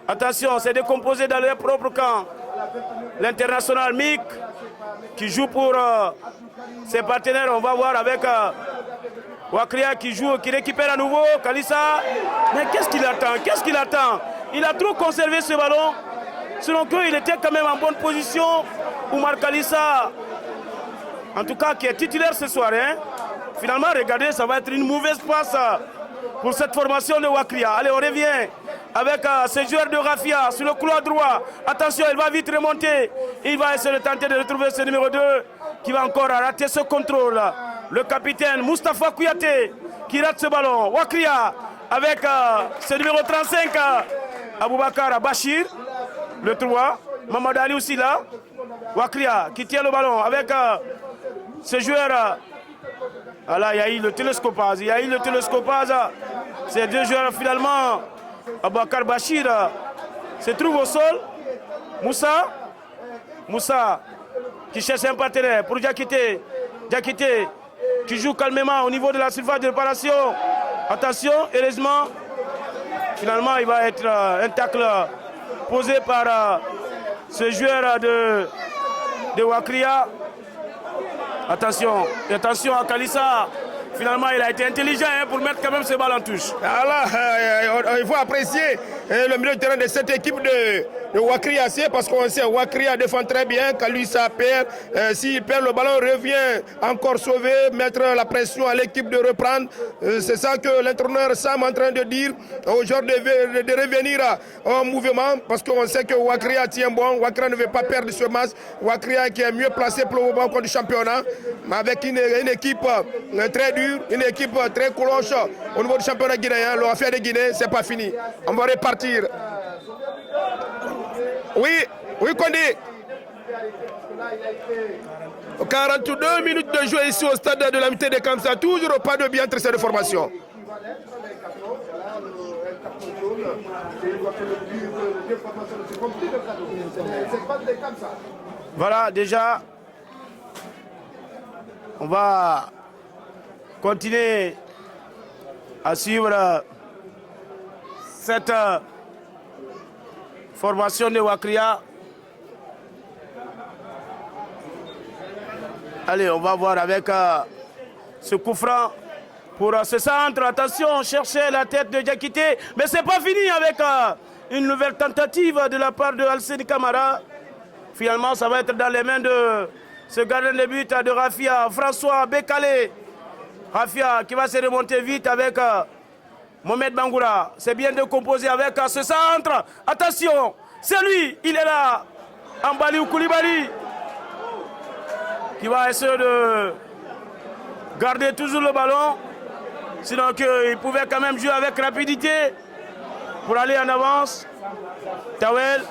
A: Attention, c'est décomposé dans leur propre camp. L'international Mik qui joue pour ses partenaires. On va voir avec Wakria qui joue, qui récupère à nouveau. Kalissa. Mais qu'est-ce qu'il attend? Il a trop conservé ce ballon. Selon eux, il était quand même en bonne position. Oumar Kalissa, en tout cas, qui est titulaire ce soir. Finalement, regardez, ça va être une mauvaise passe pour cette formation de Wakria. Allez, on revient avec ce joueur de Rafia sur le couloir droit. Attention, il va vite remonter. Il va essayer de tenter de retrouver ce numéro 2 qui va encore rater ce contrôle. Le capitaine Moustapha Kouyaté qui rate ce ballon. Wakria avec ce numéro 35, Aboubakar Bachir, le 3. Mamadou Ali aussi là. Wakria qui tient le ballon avec ce joueur. Voilà, il y a eu le télescopage. Ces deux joueurs finalement. Aboubakar Bachir se trouve au sol. Moussa qui cherche un partenaire pour Diakité. Diakité qui joue calmement au niveau de la surface de réparation. Attention, heureusement, finalement il va être un tacle posé par ce joueur de Wakria. Attention à Kalissa. Finalement, il a été intelligent pour mettre quand même ce ballon en touche.
B: Alors, il faut apprécier le milieu de terrain de cette équipe de Wakria, parce qu'on sait Wakria défend très bien. Quand lui ça perd, s'il perd le ballon, revient encore sauver, mettre la pression à l'équipe de reprendre. C'est ça que l'entraîneur Sam est en train de dire aux joueurs de revenir en mouvement, parce qu'on sait que Wakria tient bon. Wakria ne veut pas perdre ce match. Wakria qui est mieux placé pour le moment contre le championnat, mais avec une équipe très dure, une équipe très colosse au niveau du championnat guinéen. L'affaire de Guinée, c'est pas fini. On va repartir. Oui, Kondi. 42 minutes de jeu ici au stade de l'amitié de Kamsa. Toujours pas de bien entre ces deux formations.
A: Voilà, déjà, on va continuer à suivre cette formation de Wakria. Allez, on va voir avec ce coup franc pour ce centre. Attention, chercher la tête de Diakité. Mais c'est pas fini avec une nouvelle tentative de la part de Alceni Camara. Finalement, ça va être dans les mains de ce gardien de but de Rafia, François Bekale. Rafia qui va se remonter vite avec Mohamed Bangoura. C'est bien de composer avec ce centre. Attention, c'est lui, il est là. Ambaliou Koulibaly qui va essayer de garder toujours le ballon. Sinon il pouvait quand même jouer avec rapidité pour aller en avance. Tawel.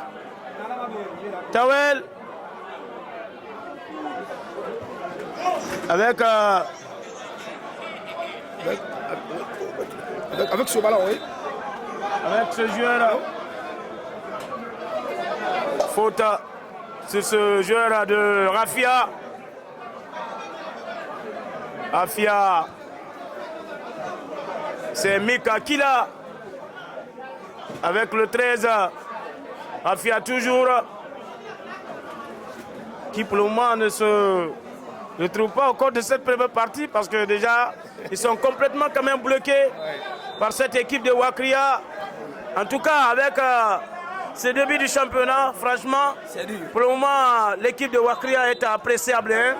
A: Avec
B: ce ballon, oui.
A: Avec ce joueur. Faute sur ce joueur de Rafia. Rafia. C'est Mika Kila. Avec le 13. Rafia toujours. Qui pour le moment ne se retrouve pas au cours de cette première partie parce que déjà ils sont complètement quand même bloqués par cette équipe de Wakria. En tout cas avec ce début du championnat, franchement, pour le moment l'équipe de Wakria est appréciable, hein,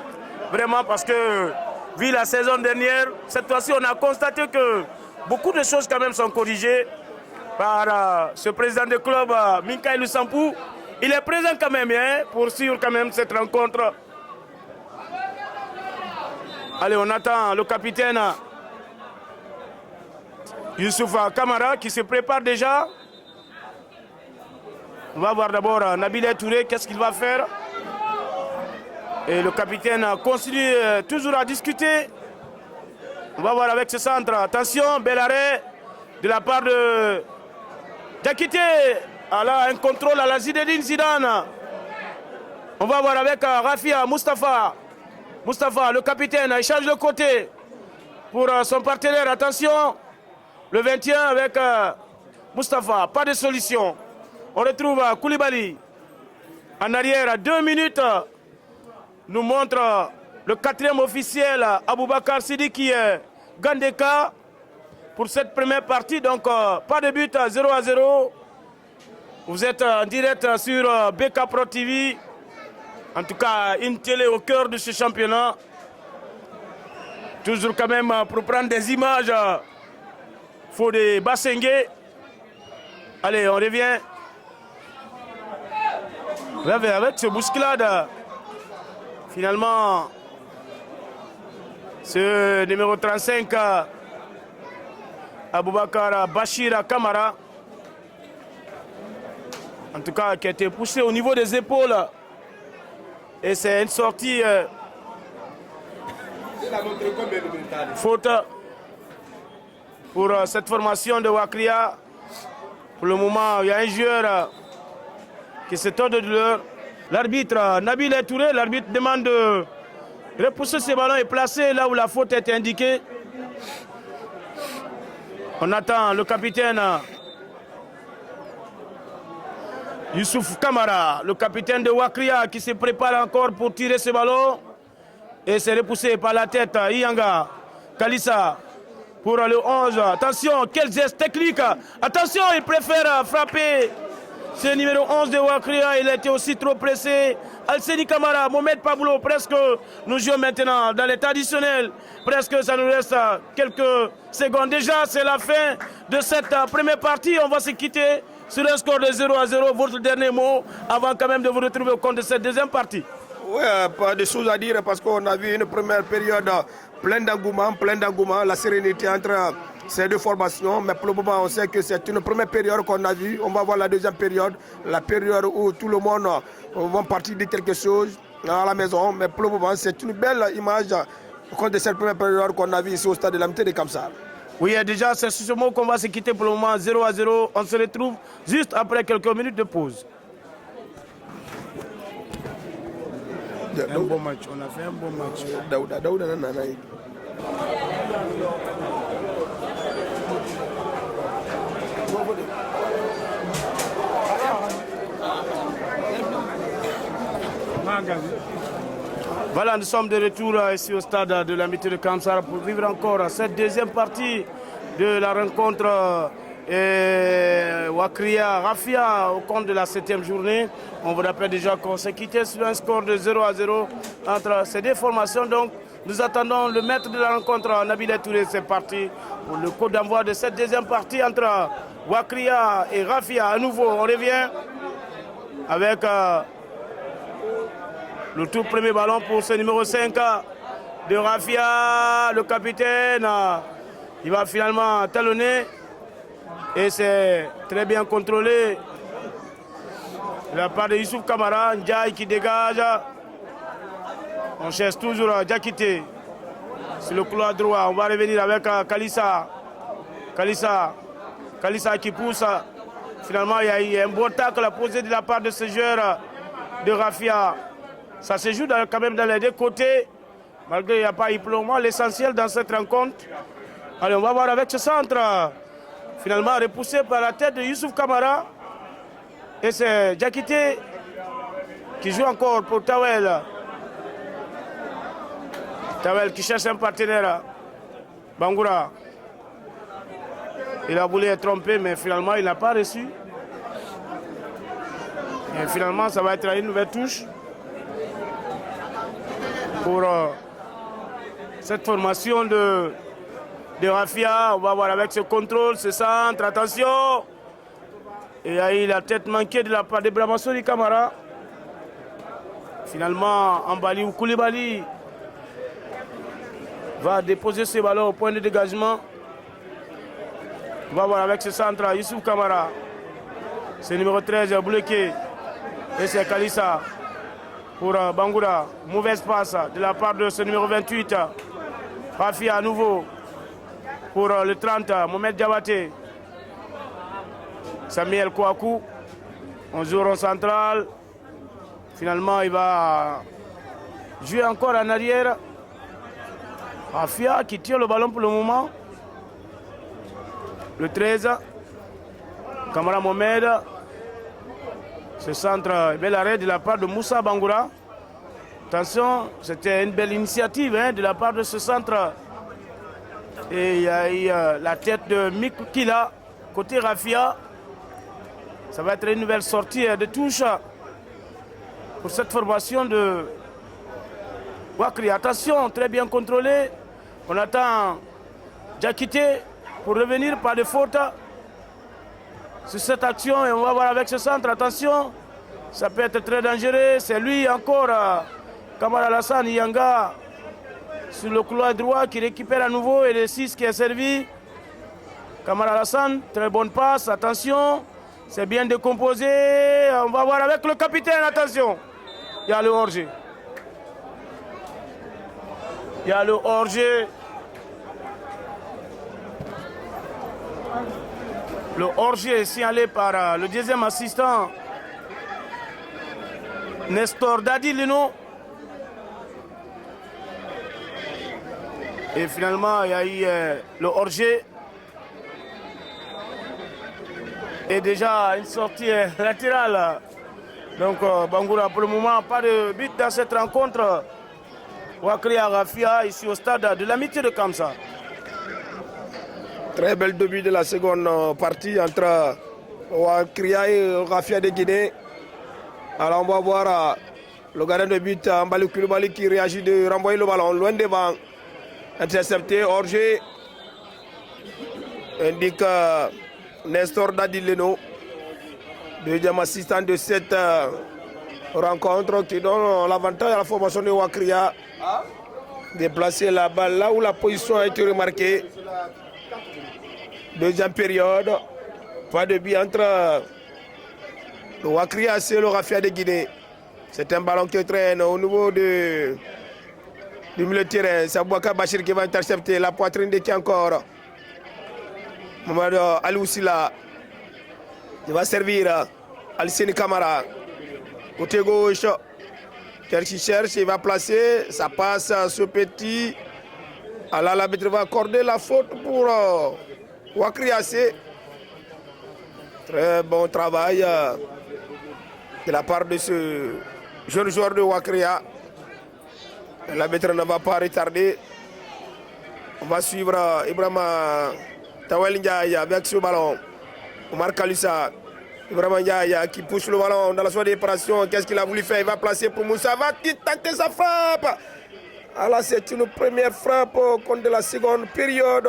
A: vraiment, parce que vu la saison dernière, cette fois-ci on a constaté que beaucoup de choses quand même sont corrigées par ce président de club, Minkaïlou Sampou. Il est présent quand même, hein, pour suivre quand même cette rencontre. Allez, on attend le capitaine Youssouf Kamara qui se prépare déjà. On va voir d'abord Nabil Touré, qu'est-ce qu'il va faire. Et le capitaine continue toujours à discuter. On va voir avec ce centre. Attention, bel arrêt de la part de Diakité. Là, un contrôle à la Zinedine Zidane. On va voir avec Rafia, Moustapha. Moustapha, le capitaine, il change de côté pour son partenaire. Attention, le 21 avec Moustapha. Pas de solution. On retrouve Koulibaly. En arrière, à 2 minutes, nous montre le 4e officiel, Aboubakar Sidiki Gandeka, pour cette première partie. Donc, pas de but, 0-0. Vous êtes en direct sur BK Pro TV. En tout cas, une télé au cœur de ce championnat. Toujours quand même pour prendre des images. Faut des Bassengue. Allez, on revient. Avec ce bousculade. Finalement, ce numéro 35, Aboubakar Bachir Kamara. En tout cas, qui a été poussé au niveau des épaules. Et c'est une sortie faute pour cette formation de Wakria. Pour le moment, il y a un joueur qui se tord de douleur. L'arbitre Nabil Touré, l'arbitre demande de repousser ce ballon et placer là où la faute est indiquée. On attend le capitaine Youssouf Kamara, le capitaine de Wakria, qui se prépare encore pour tirer ce ballon. Et c'est repoussé par la tête. Iyanga Kalissa pour le 11. Attention, quel geste technique. Attention, il préfère frapper. Ce numéro 11 de Wakria, il a été aussi trop pressé. Alceni Camara, Mohamed Pablo, presque, nous jouons maintenant dans les traditionnels. Presque, ça nous reste quelques secondes. Déjà, c'est la fin de cette première partie. On va se quitter sur un score de 0-0. Votre dernier mot avant quand même de vous retrouver au compte de cette deuxième partie.
B: Oui, pas de choses à dire parce qu'on a vu une première période pleine d'engouement, la sérénité entre ces deux formations. Mais pour le moment, on sait que c'est une première période qu'on a vue. On va voir la deuxième période, la période où tout le monde va partir de quelque chose à la maison. Mais pour le moment, c'est une belle image au compte de cette première période qu'on a vue ici au stade de l'Amitié de Kamsar.
A: Oui, déjà, c'est sur ce mot qu'on va se quitter pour le moment. 0-0. On se retrouve juste après quelques minutes de pause. Un bon match. On a fait un bon match. Voilà, nous sommes de retour ici au stade de l'amitié de Kamsar pour vivre encore cette deuxième partie de la rencontre Wakria Rafia au compte de la 7e journée. On vous rappelle déjà qu'on s'est quitté sur un score de 0-0 entre ces deux formations. Donc nous attendons le maître de la rencontre, Nabil Touré. C'est parti pour le coup d'envoi de cette deuxième partie entre Wakria et Rafia. À nouveau, on revient avec le tout premier ballon pour ce numéro 5 de Rafia, le capitaine. Il va finalement talonner et c'est très bien contrôlé de la part de Youssouf Kamara. Ndiaye qui dégage. On cherche toujours Diakité sur le couloir droit. On va revenir avec Kalissa. Kalissa qui pousse. Finalement, il y a eu un bon tacle posé de la part de ce joueur de Rafia. Ça se joue quand même dans les deux côtés, malgré qu'il n'y a pas eu pour le moment l'essentiel dans cette rencontre. Allez, on va voir avec ce centre, finalement repoussé par la tête de Youssouf Kamara. Et c'est Diakité qui joue encore pour Tawel. Tawel qui cherche un partenaire. Bangoura. Il a voulu être trompé, mais finalement, il n'a pas reçu. Et finalement, ça va être une nouvelle touche pour cette formation de Rafia. On va voir avec ce contrôle, ce centre, attention. Et il y a eu la tête manquée de la part de Brahmassori Kamara. Finalement, Ambali ou Koulibaly va déposer ce ballon au point de dégagement. On va voir avec ce centre, Youssouf Kamara. C'est le numéro 13, bloqué. Et c'est Kalissa pour Bangoura. Mauvaise passe de la part de ce numéro 28. Rafia à nouveau pour le 30, Mohamed Diabaté. Samuel Kouakou. On joue en central. Finalement, il va jouer encore en arrière. Rafia qui tire le ballon pour le moment. Le 13. Kamara Mohamed. Ce centre, bel arrêt de la part de Moussa Bangoura. Attention, c'était une belle initiative de la part de ce centre. Et il y a eu la tête de Mikila, côté Rafia. Ça va être une nouvelle sortie de touche pour cette formation de Wakri. Attention, très bien contrôlé. On attend Diakité pour revenir par de faute sur cette action et on va voir avec ce centre, attention, ça peut être très dangereux. C'est lui encore, Kamara Alassane Yanga, sur le couloir droit qui récupère à nouveau et le 6 qui est servi. Kamara Alassane, très bonne passe, attention, c'est bien décomposé. On va voir avec le capitaine, attention, il y a le hors-jeu. Il y a le hors-jeu. Le hors-jeu est signalé par le deuxième assistant, Nestor Dadilino. Et finalement, il y a eu le hors-jeu. Et déjà une sortie latérale. Donc Bangoura, pour le moment, pas de but dans cette rencontre. Wakria Rafia, ici au stade de l'amitié de Kamsar.
B: Très bel début de la seconde partie entre Wakria et Rafia de Guinée. Alors on va voir le gardien de but, Mbali Koulibaly, qui réagit de renvoyer le ballon loin devant. Intercepté, hors-jeu. Indique Nestor Dadileno, deuxième assistant de cette rencontre, qui donne l'avantage à la formation de Wakria. Déplacer la balle là où la position a été remarquée. Deuxième période, pas de but entre le Wakria et le Rafia de Guinée. C'est un ballon qui traîne au niveau du milieu de terrain. C'est Bouaka Bachir qui va intercepter la poitrine de qui encore. Mamadou Aliou Silla qui va servir Alcine Camara. Côté gauche, qui cherche, il va placer, ça passe ce petit. Alors l'arbitre va accorder la faute pour Wakriassé. Très bon travail de la part de ce jeune joueur de Wakria. L'arbitre ne va pas retarder. On va suivre Ibrahima Tawel Ndiaye avec ce ballon. Omar Kalusa. Ibrahima Ndiaye qui pousse le ballon dans la zone d'opération. Qu'est-ce qu'il a voulu faire? Il va placer pour Moussa. Va tenter sa frappe. Alors c'est une première frappe contre la seconde période.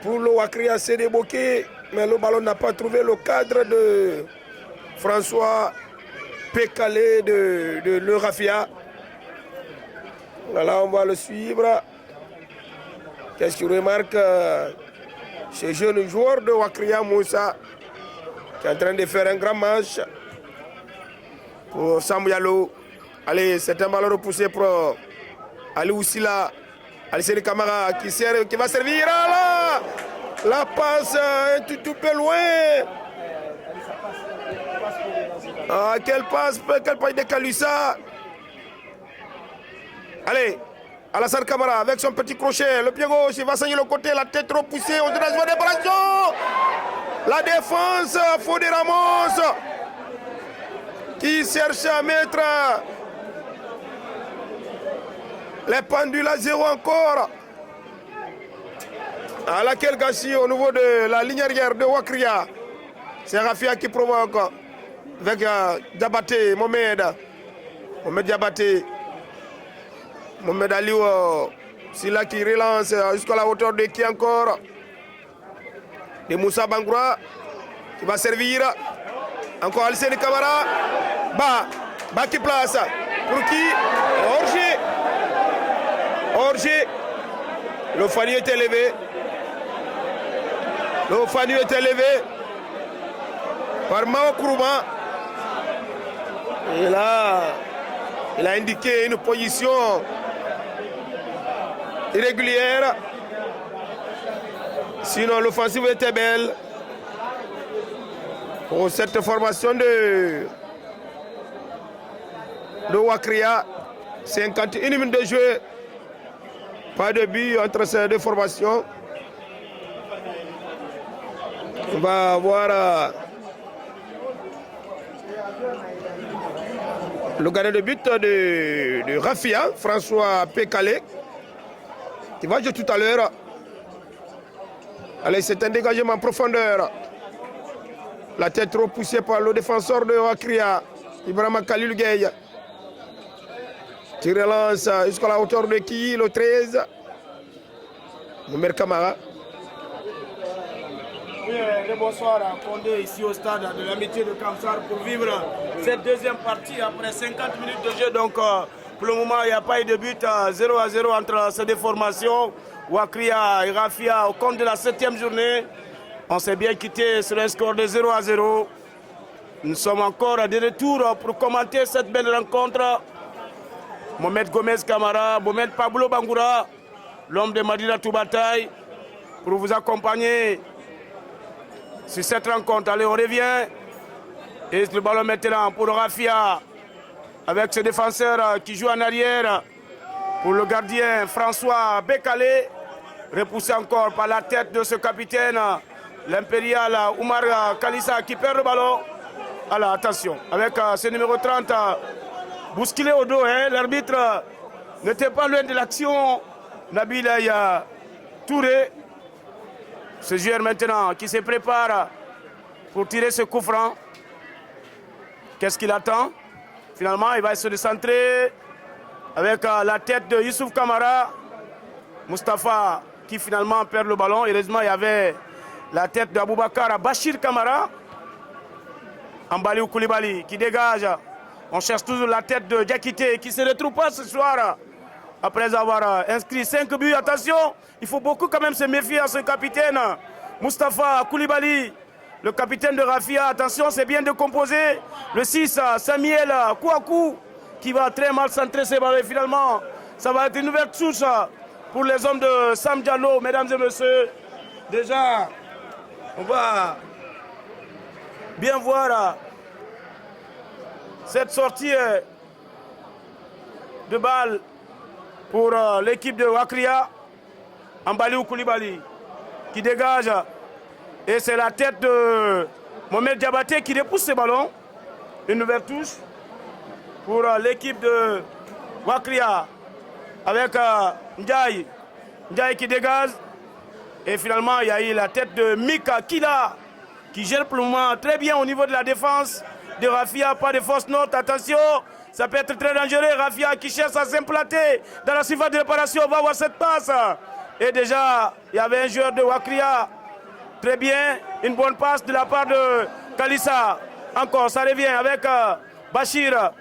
B: Pour le Wakriassé débloqué. Mais le ballon n'a pas trouvé le cadre de François Pécalé de Le Rafia. Voilà, on va le suivre. Qu'est-ce qu'il remarque ce jeune joueur de Wakria Moussa qui est en train de faire un grand match pour Samouyalo. Allez, c'est un ballon repoussé pour Aliou Silla. Alcine Camara qui va servir. Là, la passe un tout peu loin. Ah, quelle passe de Kalusa. Allez, Alassane Camara avec son petit crochet, le pied gauche, il va saigner le côté, la tête repoussée, on dirait la déparation. La défense, Fodé Ramos, qui cherche à mettre les pendules à zéro encore. À laquelle gâchis au niveau de la ligne arrière de Wakria. C'est Rafia qui provoque avec Diabaté, Mohamed Diabaté. Mohamed Aliou, c'est là qui relance jusqu'à la hauteur de qui encore? De Moussa Bangoura qui va servir. Encore Alcine Camara. Bas qui place. Pour qui? Orgé. Le Fanny est élevé. Par Mao Kourouma. Et là, il a indiqué une position irrégulière. Sinon, l'offensive était belle. Pour cette formation de Wakria, 51 minutes de jeu. Pas de but entre ces deux formations. On va voir le gardien de but de Rafia, François Pécalé, qui va jouer tout à l'heure. Allez, c'est un dégagement en profondeur. La tête repoussée par le défenseur de Wakria, Ibrahima Khalil Gueye. Qui relance jusqu'à la hauteur de qui? Le 13. Mohamed Camara.
A: Bonsoir à Condé ici au stade de l'amitié de Kamsar pour vivre cette deuxième partie après 50 minutes de jeu. Donc pour le moment il n'y a pas eu de but, 0-0 entre ces deux formations. Wakria et Rafia au compte de la 7e journée. On s'est bien quitté sur un score de 0-0. Nous sommes encore de retour pour commenter cette belle rencontre. Mohamed Gomez Camara, Mohamed Pablo Bangoura, l'homme de Madina Toubataï, pour vous accompagner sur cette rencontre. Allez, on revient. Et le ballon maintenant pour Rafia, avec ce défenseur qui joue en arrière, pour le gardien François Bécalé, repoussé encore par la tête de ce capitaine, l'impérial Oumar Kalissa, qui perd le ballon. Alors attention, avec ce numéro 30, bousculé au dos, hein, l'arbitre n'était pas loin de l'action. Nabil Touré, ce joueur maintenant qui se prépare pour tirer ce coup franc. Qu'est-ce qu'il attend? Finalement, il va se décentrer avec la tête de Youssouf Kamara. Mustapha qui finalement perd le ballon. Heureusement, il y avait la tête d'Aboubacar Bachir Kamara. Ambaliou Koulibaly qui dégage. On cherche toujours la tête de Diakité qui ne se retrouve pas ce soir. Après avoir inscrit 5 buts, attention, il faut beaucoup quand même se méfier à ce capitaine. Mustapha Koulibaly, le capitaine de Rafia, attention, c'est bien de composer. Le 6, Samuel Kouakou, qui va très mal centrer ses ballons. Finalement, ça va être une nouvelle touche pour les hommes de Sam Diallo, mesdames et messieurs. Déjà, On va bien voir cette sortie de balle pour l'équipe de Wakria. Ambaliou Koulibaly qui dégage. Et c'est la tête de Mohamed Diabaté qui repousse ce ballon. Une nouvelle touche pour l'équipe de Wakria avec Ndiaye. Ndiaye qui dégage. Et finalement, il y a eu la tête de Mika Kila qui gère pour le moment très bien au niveau de la défense de Rafia. Pas de fausse note, attention, ça peut être très dangereux. Rafia qui cherche à s'implanter dans la surface de réparation. On va voir cette passe. Et déjà, il y avait un joueur de Wakria. Très bien, une bonne passe de la part de Kalissa. Encore, ça revient avec Bachir.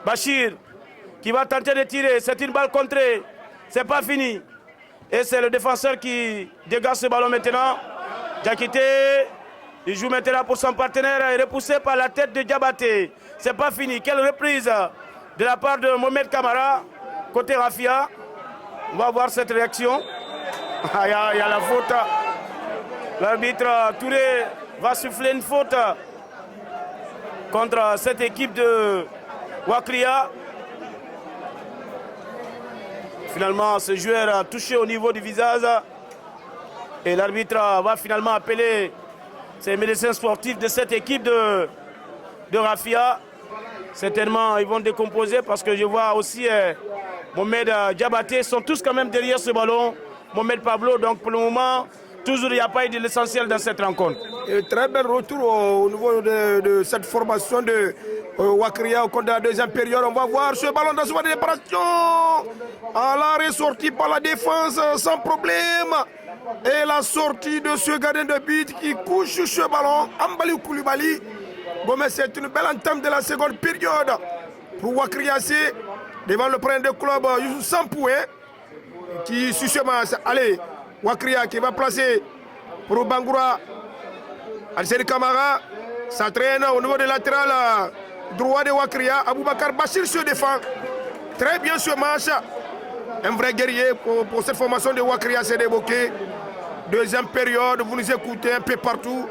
A: Bachir qui va tenter de tirer. C'est une balle contrée. C'est pas fini. Et c'est le défenseur qui dégage ce ballon maintenant. Diakité, il joue maintenant pour son partenaire, repoussé par la tête de Diabaté. C'est pas fini. Quelle reprise de la part de Mohamed Kamara, côté Rafia. On va voir cette réaction. Il y a la faute. L'arbitre Touré va souffler une faute contre cette équipe de Wakria. Finalement, ce joueur a touché au niveau du visage. Et l'arbitre va finalement appeler ces médecins sportifs de cette équipe de Rafia. Certainement, ils vont décomposer parce que je vois aussi Mohamed Diabaté. Ils sont tous quand même derrière ce ballon. Mohamed Pablo, donc pour le moment, toujours il n'y a pas eu de l'essentiel dans cette rencontre.
B: Et très bel retour au niveau de cette formation de Wakria au cours de la deuxième période. On va voir ce ballon dans son déparation. À l'arrêt sorti par la défense sans problème. Et la sortie de ce gardien de but qui couche sur ce ballon, Ambaliou Koulibaly. Bon, mais c'est une belle entame de la seconde période pour Wakria C. Devant le premier de club, Youssouf Sampoué, qui sur ce match. Allez, Wakria qui va placer pour Bangoura. Al-Seri Kamara s'entraîne au niveau de latéral droit de Wakria. Aboubakar Bachir se défend. Très bien ce match. Un vrai guerrier pour cette formation de Wakria s'est débloqué. Deuxième période, vous nous écoutez un peu partout.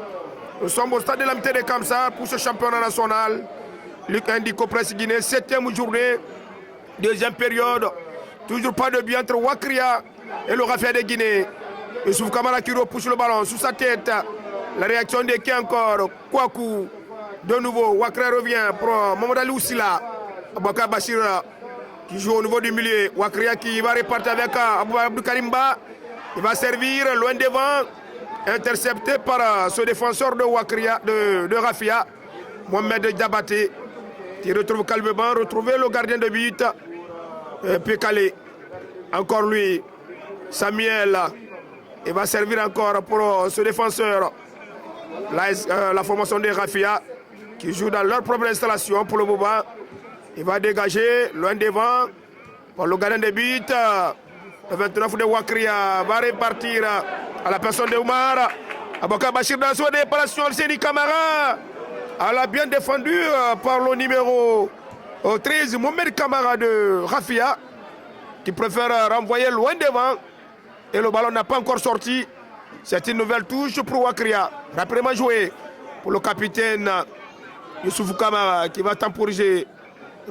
B: Nous sommes au stade de l'amitié de Kamsar pour ce championnat national. Luc Indico Presse Guinée, 7e journée. Deuxième période. Toujours pas de bien entre Wakria et le Rafia de Guinée. Youssouf Kamara qui repousse le ballon sous sa tête. La réaction de qui encore? Kouakou. De nouveau, Wakria revient pour Mamadou Ali Oussila. Aboubakar Bachir qui joue au niveau du milieu. Wakria qui va repartir avec Abdou Karimba. Il va servir loin devant. Intercepté par ce défenseur de Wakria, de Rafia, Mohamed Diabaté, qui retrouve calmement, retrouver le gardien de but. Pécalé. Encore lui, Samuel. Il va servir encore pour ce défenseur. La formation de Rafia qui joue dans leur propre installation pour le moment. Il va dégager loin devant pour le gardien de but. Le 29 de Wakria va repartir à la personne de Oumar. Aboubakar Bachir dans son déparation, Al-Seri Kamara. Elle a bien défendu par le numéro 13, Mohamed Kamara de Rafia, qui préfère renvoyer loin devant. Et le ballon n'a pas encore sorti. C'est une nouvelle touche pour Wakria. Rapidement joué pour le capitaine Youssouf Kamara qui va temporiser.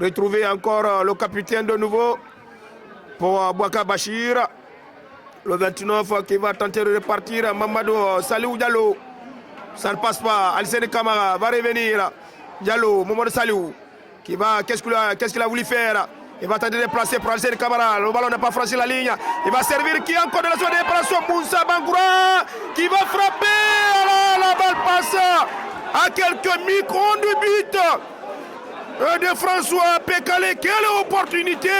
B: Retrouver encore le capitaine de nouveau pour Aboubakar Bachir. Le 29 qui va tenter de repartir. Mamadou Saliou Diallo. Ça ne passe pas. Al-Seri Kamara va revenir. Diallo, Mamadou Saliou. Qu'est-ce qu'il a voulu faire? Il va tenter de déplacer pour Al-Seri Kamara. Le ballon n'a pas franchi la ligne. Il va servir qui encore de la zone de déplacement? Moussa Bangoura qui va frapper. La balle passe à quelques microns du but de François Pécalé. Quelle opportunité!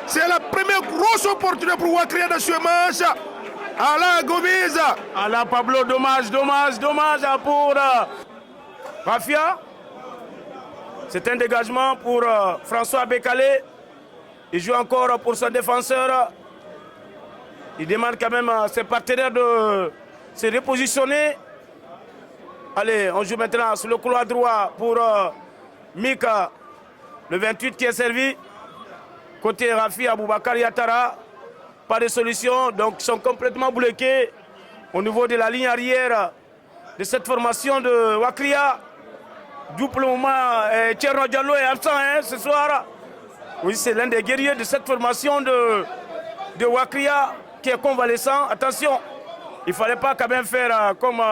B: C'est la première grosse opportunité pour Wakria dans ce match. Alain Gomez.
A: Alain Pablo, dommage pour Rafia. C'est un dégagement pour François Bécalé. Il joue encore pour son défenseur. Il demande quand même à ses partenaires de se repositionner. Allez, on joue maintenant sur le couloir droit pour Mika, le 28 qui est servi. Côté Rafi, Aboubakar Yatara, pas de solution. Donc ils sont complètement bloqués au niveau de la ligne arrière de cette formation de Wakria. D'où pour le moment, Thierno Diallo est absent ce soir. Oui, c'est l'un des guerriers de cette formation de Wakria qui est convalescent. Attention, il ne fallait pas quand même faire comme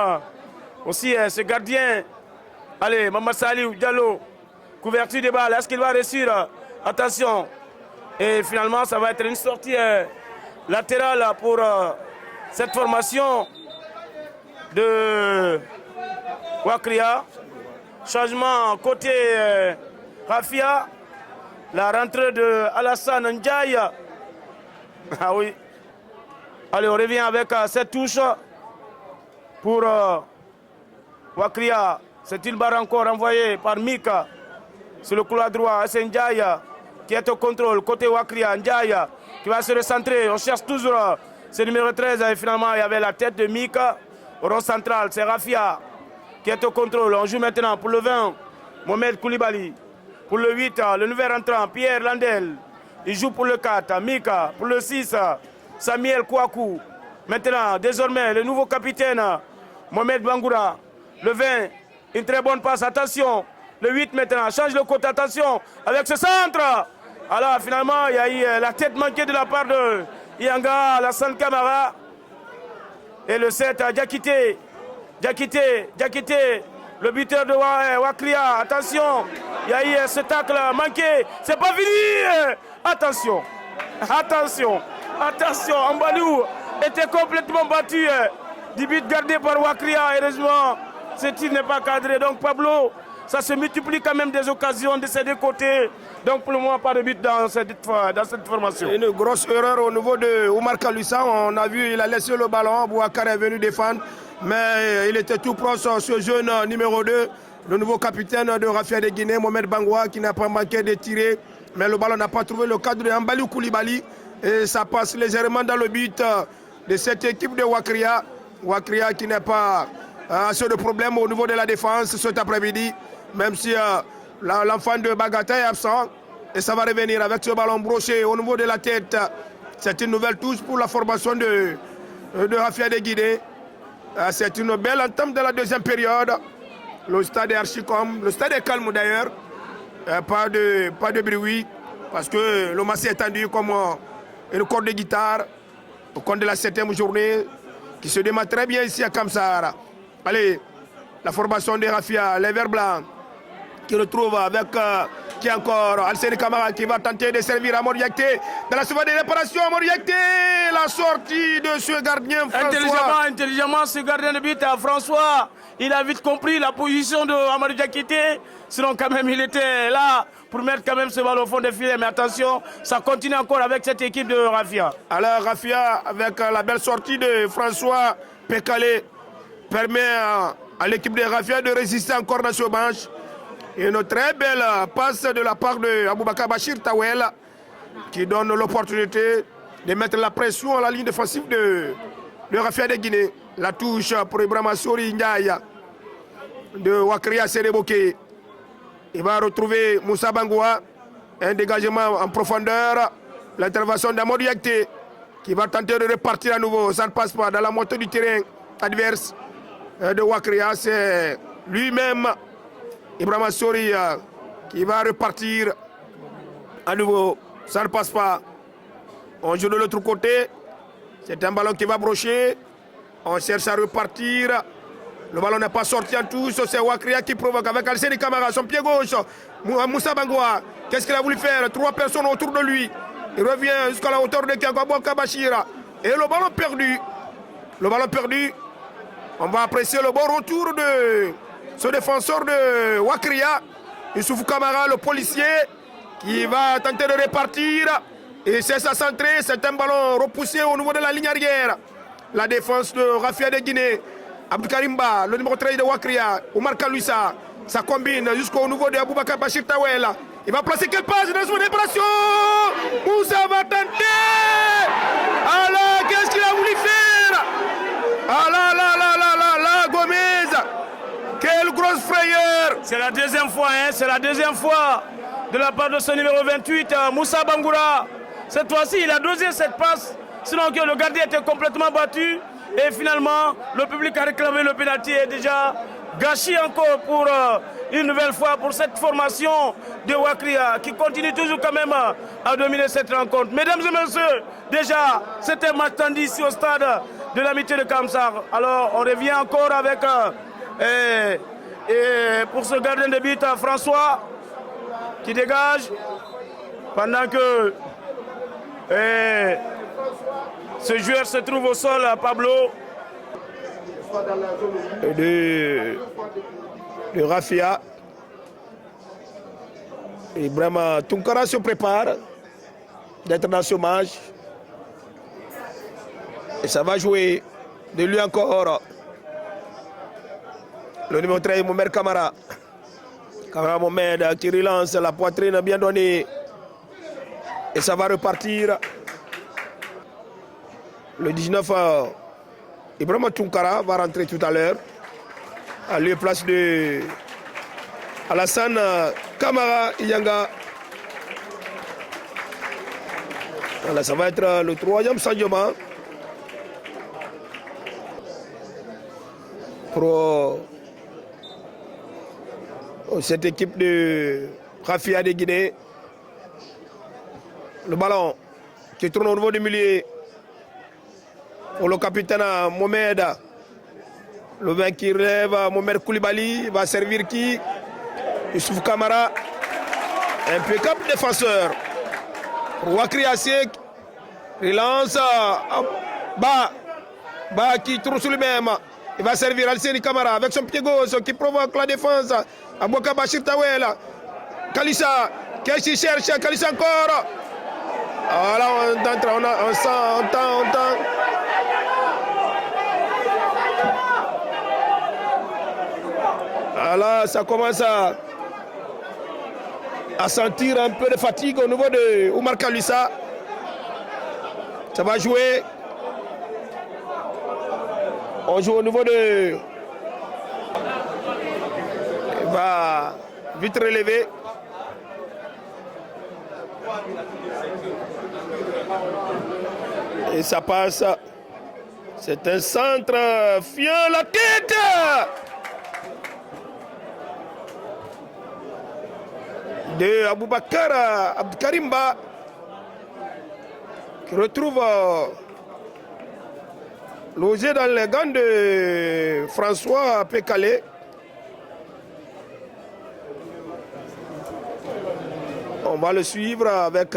A: aussi ce gardien. Allez, Maman Salih Diallo, couverture des balles. Est-ce qu'il va réussir? Attention. Et finalement, ça va être une sortie latérale pour cette formation de Wakria. Changement côté Rafia. La rentrée de Alassane Ndiaye. Ah oui. Allez, on revient avec cette touche pour Wakria. C'est une barre encore envoyée par Mika sur le couloir droit. C'est Ndiaye qui est au contrôle. Côté Wakria, Ndiaye qui va se recentrer. On cherche toujours ce numéro 13. Et finalement, il y avait la tête de Mika. Au rond central, c'est Rafia qui est au contrôle. On joue maintenant pour le 20, Mohamed Koulibaly. Pour le 8, le nouvel entrant, Pierre Landel. Il joue pour le 4, Mika. Pour le 6, Samuel Kouakou. Maintenant, désormais, le nouveau capitaine, Mohamed Bangoura. Le 20, une très bonne passe, attention. Le 8 maintenant, change le côté, attention. Avec ce centre. Alors finalement, il y a eu la tête manquée de la part de Yanga, Alassane Camara. Et le 7, Diakité. Diakité, le buteur de Wakria. Attention, il y a eu ce tacle manqué. C'est pas fini. Attention. Ambalou était complètement battu du but gardé par Wakria. Heureusement, ce tir n'est pas cadré. Donc Pablo, ça se multiplie quand même des occasions de ces deux côtés. Donc pour le moment, pas de but dans cette formation.
B: Une grosse erreur au niveau de Oumar Kaloussa. On a vu, il a laissé le ballon. Bouakar est venu défendre. Mais il était tout proche, ce jeune numéro 2, le nouveau capitaine de Rafia de Guinée, Mohamed Bangoua, qui n'a pas manqué de tirer. Mais le ballon n'a pas trouvé le cadre de Ambalou Koulibaly. Et ça passe légèrement dans le but de cette équipe de Wakria. Wakria qui n'a pas assez de problèmes au niveau de la défense cet après-midi. Même si l'enfant de Bagata est absent. Et ça va revenir avec ce ballon broché au niveau de la tête. C'est une nouvelle touche pour la formation de Rafia de Guinée. C'est une belle entame de la deuxième période. Le stade est archi calme. Le stade est calme d'ailleurs. Pas de bruit. Parce que le match est tendu comme une corde de guitare. Au compte de la 7e journée. Qui se démarre très bien ici à Kamsar. Allez, la formation de Rafia, les verts blancs. Qui retrouve avec qui encore Alcéne Camara qui va tenter de servir à Moriakté dans la seconde réparation. Moriakté, la sortie de ce gardien François.
A: Intelligemment, ce gardien de but à François, il a vite compris la position de Amadou Diakité. Sinon quand même il était là pour mettre quand même ce ballon au fond des filets. Mais attention, ça continue encore avec cette équipe de Rafia.
B: Alors Rafia avec la belle sortie de François Pécalé permet à l'équipe de Rafia de résister encore dans ce match. Une très belle passe de la part de Aboubakar Bachir Tawel qui donne l'opportunité de mettre la pression à la ligne défensive de Rafia de Guinée. La touche pour Ibrahima Souri Ndiaye de Wakria Sédéboké. Il va retrouver Moussa Bangoua. Un dégagement en profondeur. L'intervention d'Amadou Yakté qui va tenter de repartir à nouveau. Ça ne passe pas dans la moitié du terrain adverse de Wakria. C'est lui-même Ibrahima Souri qui va repartir à nouveau. Ça ne passe pas. On joue de l'autre côté. C'est un ballon qui va brocher. On cherche à repartir. Le ballon n'est pas sorti en touche. C'est Wakria qui provoque avec Alcéne Camara. Son pied gauche. Moussa Bangoua. Qu'est-ce qu'il a voulu faire? 3 personnes autour de lui. Il revient jusqu'à la hauteur de Kiangabo Kabashira. Et le ballon perdu. Le ballon perdu. On va apprécier le bon retour de ce défenseur de Wakria, Youssouf Kamara, le policier, qui va tenter de repartir. Et c'est sa centrée, c'est un ballon repoussé au niveau de la ligne arrière. La défense de Rafia de Guinée, Abdou Karimba, le numéro 13 de Wakria, Oumar Kalouissa, ça combine jusqu'au niveau de Aboubakar Bachir Tawel. Il va placer quelle passe dans son dépression. Moussa va tenter. Alors, qu'est-ce qu'il a voulu faire? Ah là là là là là là, Gomez. Quelle grosse frayeur!
A: C'est la deuxième fois, c'est la deuxième fois de la part de ce numéro 28, Moussa Bangoura. Cette fois-ci, il a dosé cette passe, sinon que le gardien était complètement battu. Et finalement, le public a réclamé le pénalty et déjà gâché encore pour une nouvelle fois pour cette formation de Wakria qui continue toujours quand même à dominer cette rencontre. Mesdames et messieurs, déjà c'était un match tendu ici au stade de l'amitié de Kamsar. Alors on revient encore avec pour ce gardien de but François qui dégage pendant que ce joueur se trouve au sol, Pablo.
B: De Rafia. Et vraiment, Tunkara se prépare d'être dans ce match. Et ça va jouer de lui encore. Le numéro 13, Mohamed Kamara. Kamara Mohamed qui relance la poitrine bien donnée. Et ça va repartir. Le 19, Ibrahima Tunkara va rentrer tout à l'heure. À lieu place de Alassane Kamara Iyanga. Voilà, ça va être le troisième changement pour cette équipe de Rafia de Guinée. Le ballon qui tourne au niveau du milieu pour le capitaine Mohamed. Le vin qui rêve, Mohamed Koulibaly va servir qui? Youssouf Kamara. Impeccable défenseur. Wakri Asek. Relance. Ba qui tourne sur lui-même. Il va servir Alceni Kamara avec son pied gauche qui provoque la défense. Abouaka Bachir Tawela. Kalissa. Qu'est-ce qu'il cherche? Kalissa encore. Voilà, on entend. Voilà, ça commence à sentir un peu de fatigue au niveau de Oumar Kalissa. Ça va jouer. On joue au niveau de... Il va vite relever. Et ça passe. C'est un centre fiant la tête. De Aboubakar Abdkarimba qui retrouve logé dans les gants de François Pécalé. On va le suivre avec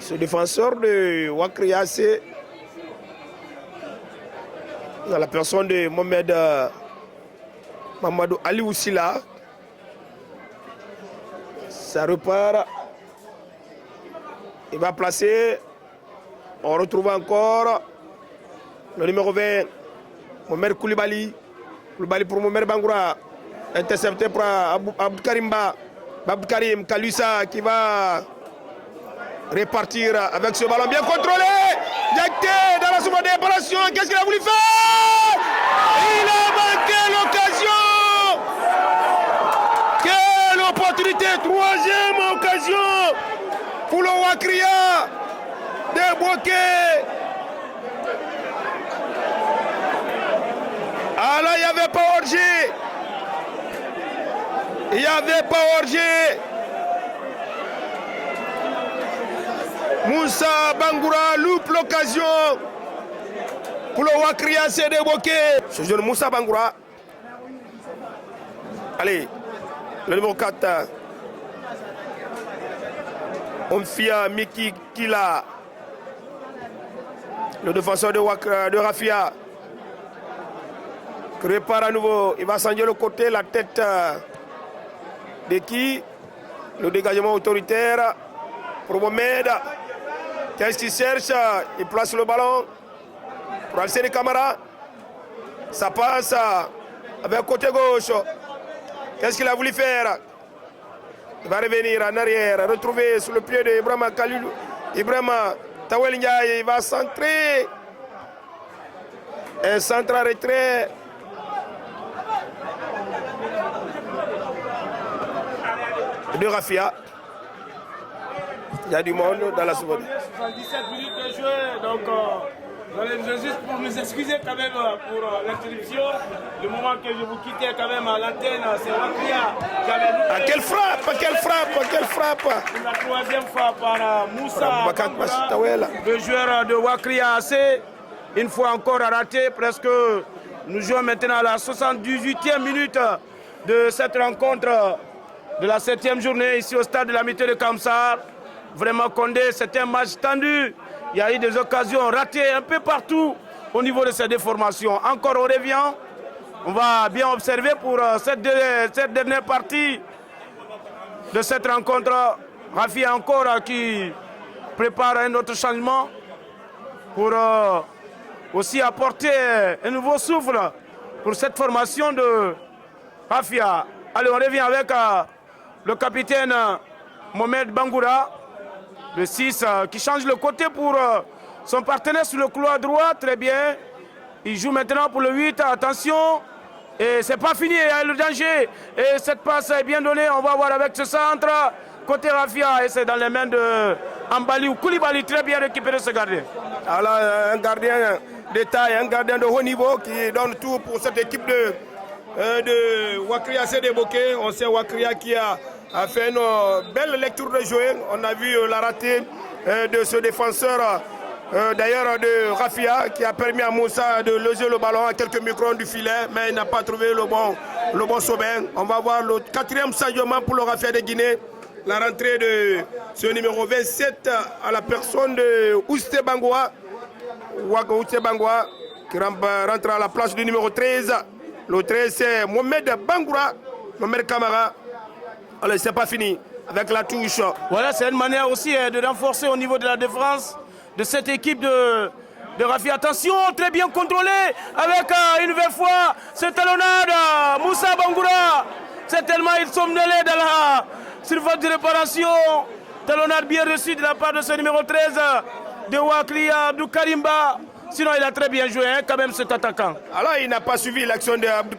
B: ce défenseur de Wakria C. Dans la personne de Mohamed Mamadou Ali Oussila. Ça repart. Il va placer. On retrouve encore le numéro 20, Mohamed Koulibaly. Koulibaly pour Mohamed Bangoura. Intercepté par Abdkarimba. Abdkarim Kalissa qui va répartir avec ce ballon bien contrôlé. Diakité dans la seconde réparation. Qu'est-ce qu'il a voulu faire? Il a manqué l'occasion. Quelle opportunité. Troisième occasion pour le Wakria. Débloqué. Ah là, il n'y avait pas orgé. Il n'y avait pas orgé. Moussa Bangoura loupe l'occasion pour le Wakria s'est débloqué. Ce jeune Moussa Bangoura. Allez, le numéro 4. Omfia Miki Kila. Le défenseur de Rafia. Qui répare à nouveau. Il va changer le côté, la tête de qui? Le dégagement autoritaire pour Mohamed. Qu'est-ce qu'il cherche? Il place le ballon pour Alceni Kamara. Ça passe avec côté gauche. Qu'est-ce qu'il a voulu faire? Il va revenir en arrière, retrouver sous le pied de Ibrahima Kalilou. Ibrahima Tawel Ndiaye, il va centrer. Un centre à retrait. De Rafia. Il y a du monde dans la seconde.
A: 77 minutes de jeu, donc Juste pour nous excuser quand même pour l'interruption, le moment que je vous quittais quand même à l'antenne, c'est Wakria qui avait loupé.
B: Ah, quelle frappe!
A: La troisième fois par Moussa Bangoura, le joueur de Wakria AC, une fois encore raté, presque. Nous jouons maintenant à la 78e minute de cette rencontre de la 7e journée ici au stade de l'Amitié de Kamsar. Vraiment Condé, c'est un match tendu. Il y a eu des occasions ratées un peu partout au niveau de ces déformations. Encore on revient. On va bien observer pour cette dernière partie de cette rencontre. Rafi encore qui prépare un autre changement pour aussi apporter un nouveau souffle pour cette formation de Rafia. Allez, on revient avec le capitaine Mohamed Bangoura, le 6, qui change le côté pour son partenaire sur le couloir droit. Très bien. Il joue maintenant pour le 8. Attention. Et c'est pas fini, il y a le danger. Et cette passe est bien donnée. On va voir avec ce centre. Côté Rafia, et c'est dans les mains de Ambali ou Koulibaly. Très bien récupéré ce gardien.
B: Alors, un gardien de taille, un gardien de haut niveau qui donne tout pour cette équipe de Wakria CD Bokeh. On sait Wakria qui a fait une belle lecture de jeu. On a vu la ratée de ce défenseur, d'ailleurs de Rafia, qui a permis à Moussa de loger le ballon à quelques microns du filet, mais il n'a pas trouvé le bon sommet. On va voir le 4e sagement pour le Rafia de Guinée. La rentrée de ce numéro 27 à la personne de Ousté Bangoua. Ousté Bangoua qui rentre à la place du numéro 13. Le 13 c'est Mohamed Bangoura, Mohamed Kamara. Alors c'est pas fini avec la touche.
A: Voilà, c'est une manière aussi de renforcer au niveau de la défense de cette équipe de Rafi. Attention, très bien contrôlé avec une nouvelle fois ce talonnade. Moussa Bangoura, c'est tellement ils sont mêlés dans la surface de réparation. Talonnade bien reçu de la part de ce numéro 13 de Wakria, Abdou Karimba. Sinon, il a très bien joué, quand même, cet attaquant.
B: Alors, il n'a pas suivi l'action d'Abdou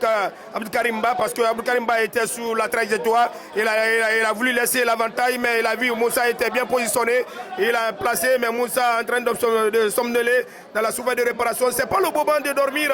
B: Karimba parce que Abdou Karimba était sous la trajectoire. Il a voulu laisser l'avantage, mais il a vu Moussa était bien positionné. Il a placé, mais Moussa en train de somnoler dans la surface de réparation. Ce n'est pas le moment de dormir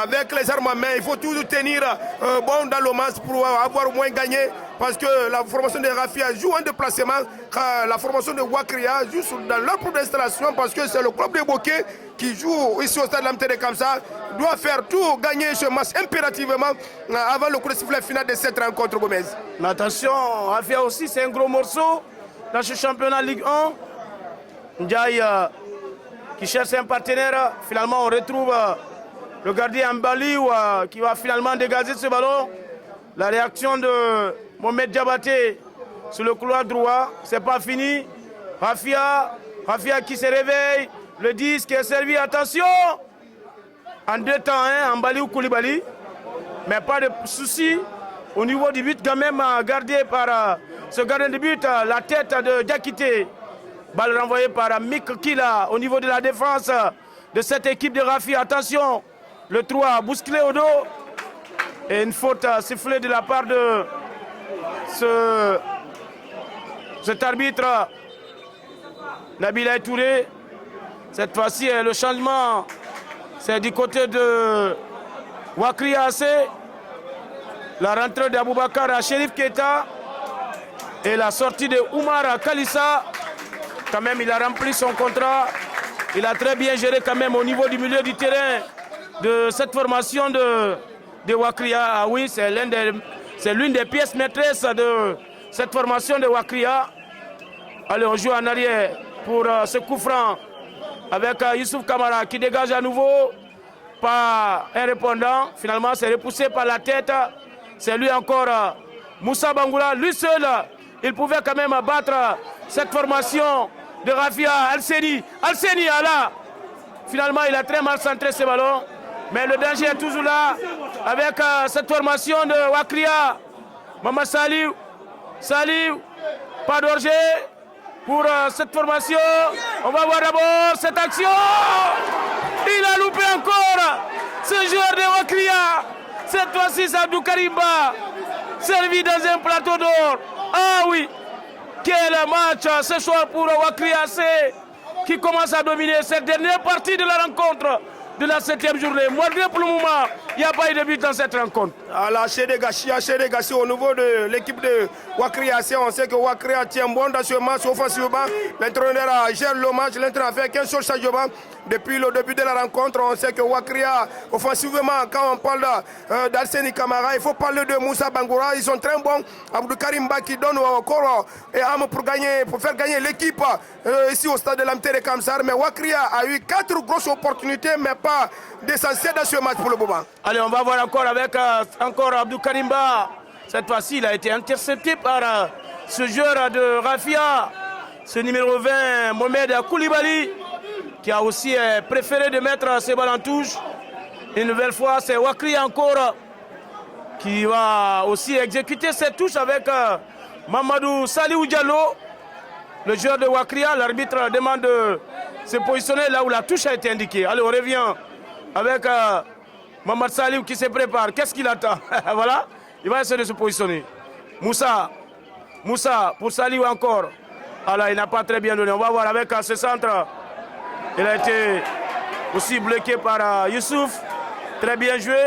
B: avec les armes en main. Il faut toujours tenir bon dans le match pour avoir au moins gagné. Parce que la formation de Rafia joue un déplacement, la formation de Wakria joue dans leur propre installation parce que c'est le club de Bokeh qui joue ici au stade de l'Amitié de Kamsar, doit faire tout, gagner ce match impérativement avant le coup de sifflet final de cette rencontre, Gomez.
A: Mais attention, Rafia aussi c'est un gros morceau dans ce championnat Ligue 1. Ndiaye qui cherche un partenaire, finalement on retrouve le gardien Mbali qui va finalement dégager ce ballon. La réaction de Mohamed Diabaté sur le couloir droit, c'est pas fini. Rafia qui se réveille, le 10 qui est servi, attention. En deux temps, Ambali ou Koulibaly, mais pas de souci. Au niveau du but, quand même gardé par ce gardien de but, la tête de Diakité. Balle renvoyée par Mik Kila au niveau de la défense de cette équipe de Rafia. Attention, le 3 bousculé au dos. Et une faute sifflée de la part de cet arbitre Nabila Touré. Cette fois-ci, le changement, c'est du côté de Wakria AC. La rentrée d'Aboubacar à Chérif Keita et la sortie de Oumar Kalissa. Quand même, il a rempli son contrat. Il a très bien géré quand même au niveau du milieu du terrain de cette formation de Wakria. Ah oui, c'est l'une des pièces maîtresses de cette formation de Wakria. Allez, on joue en arrière pour ce coup franc avec Youssouf Kamara qui dégage à nouveau par un répondant. Finalement, c'est repoussé par la tête. C'est lui encore, Moussa Bangoura. Lui seul, il pouvait quand même battre cette formation de Rafia. Al-Seni, là. Finalement, il a très mal centré ce ballon. Mais le danger est toujours là avec cette formation de Wakria. Maman Saliou, pas d'orger pour cette formation. On va voir d'abord cette action. Il a loupé encore ce joueur de Wakria. Cette fois-ci, c'est Abdou Karimba, servi dans un plateau d'or. Ah oui, quel match ce soir pour Wakria AC qui commence à dominer cette dernière partie de la rencontre de la 7e journée. Malgré pour le moment, il n'y a pas eu de but dans cette rencontre.
B: À lâcher des gâchis au niveau de l'équipe de Wakria. On sait que Wakria tient bon dans ce match offensivement. L'entraîneur gère le match, l'entraîneur a fait qu'un seul changement. Depuis le début de la rencontre, on sait que Wakria, offensivement, quand on parle d'Alseni Kamara, il faut parler de Moussa Bangoura. Ils sont très bons. Abdou Karimba qui donne encore et âme pour faire gagner l'équipe ici au stade de l'Amtere Kamsar. Mais Wakria a eu 4 grosses opportunités, mais pas d'essentiel dans ce match pour le moment.
A: Allez, on va voir encore avec encore Abdou Karimba. Cette fois-ci, il a été intercepté par ce joueur de Rafia, ce numéro 20, Mohamed Koulibaly, qui a aussi préféré de mettre ses balles en touche. Une nouvelle fois, c'est Wakria encore qui va aussi exécuter cette touche avec Mamadou Saliou Diallo, le joueur de Wakria. L'arbitre demande de se positionner là où la touche a été indiquée. Allez, on revient avec Mamadou Saliou qui se prépare. Qu'est-ce qu'il attend? Voilà, il va essayer de se positionner. Moussa pour Saliou encore. Voilà, il n'a pas très bien donné. On va voir avec ce centre. Il a été aussi bloqué par Youssouf. Très bien joué.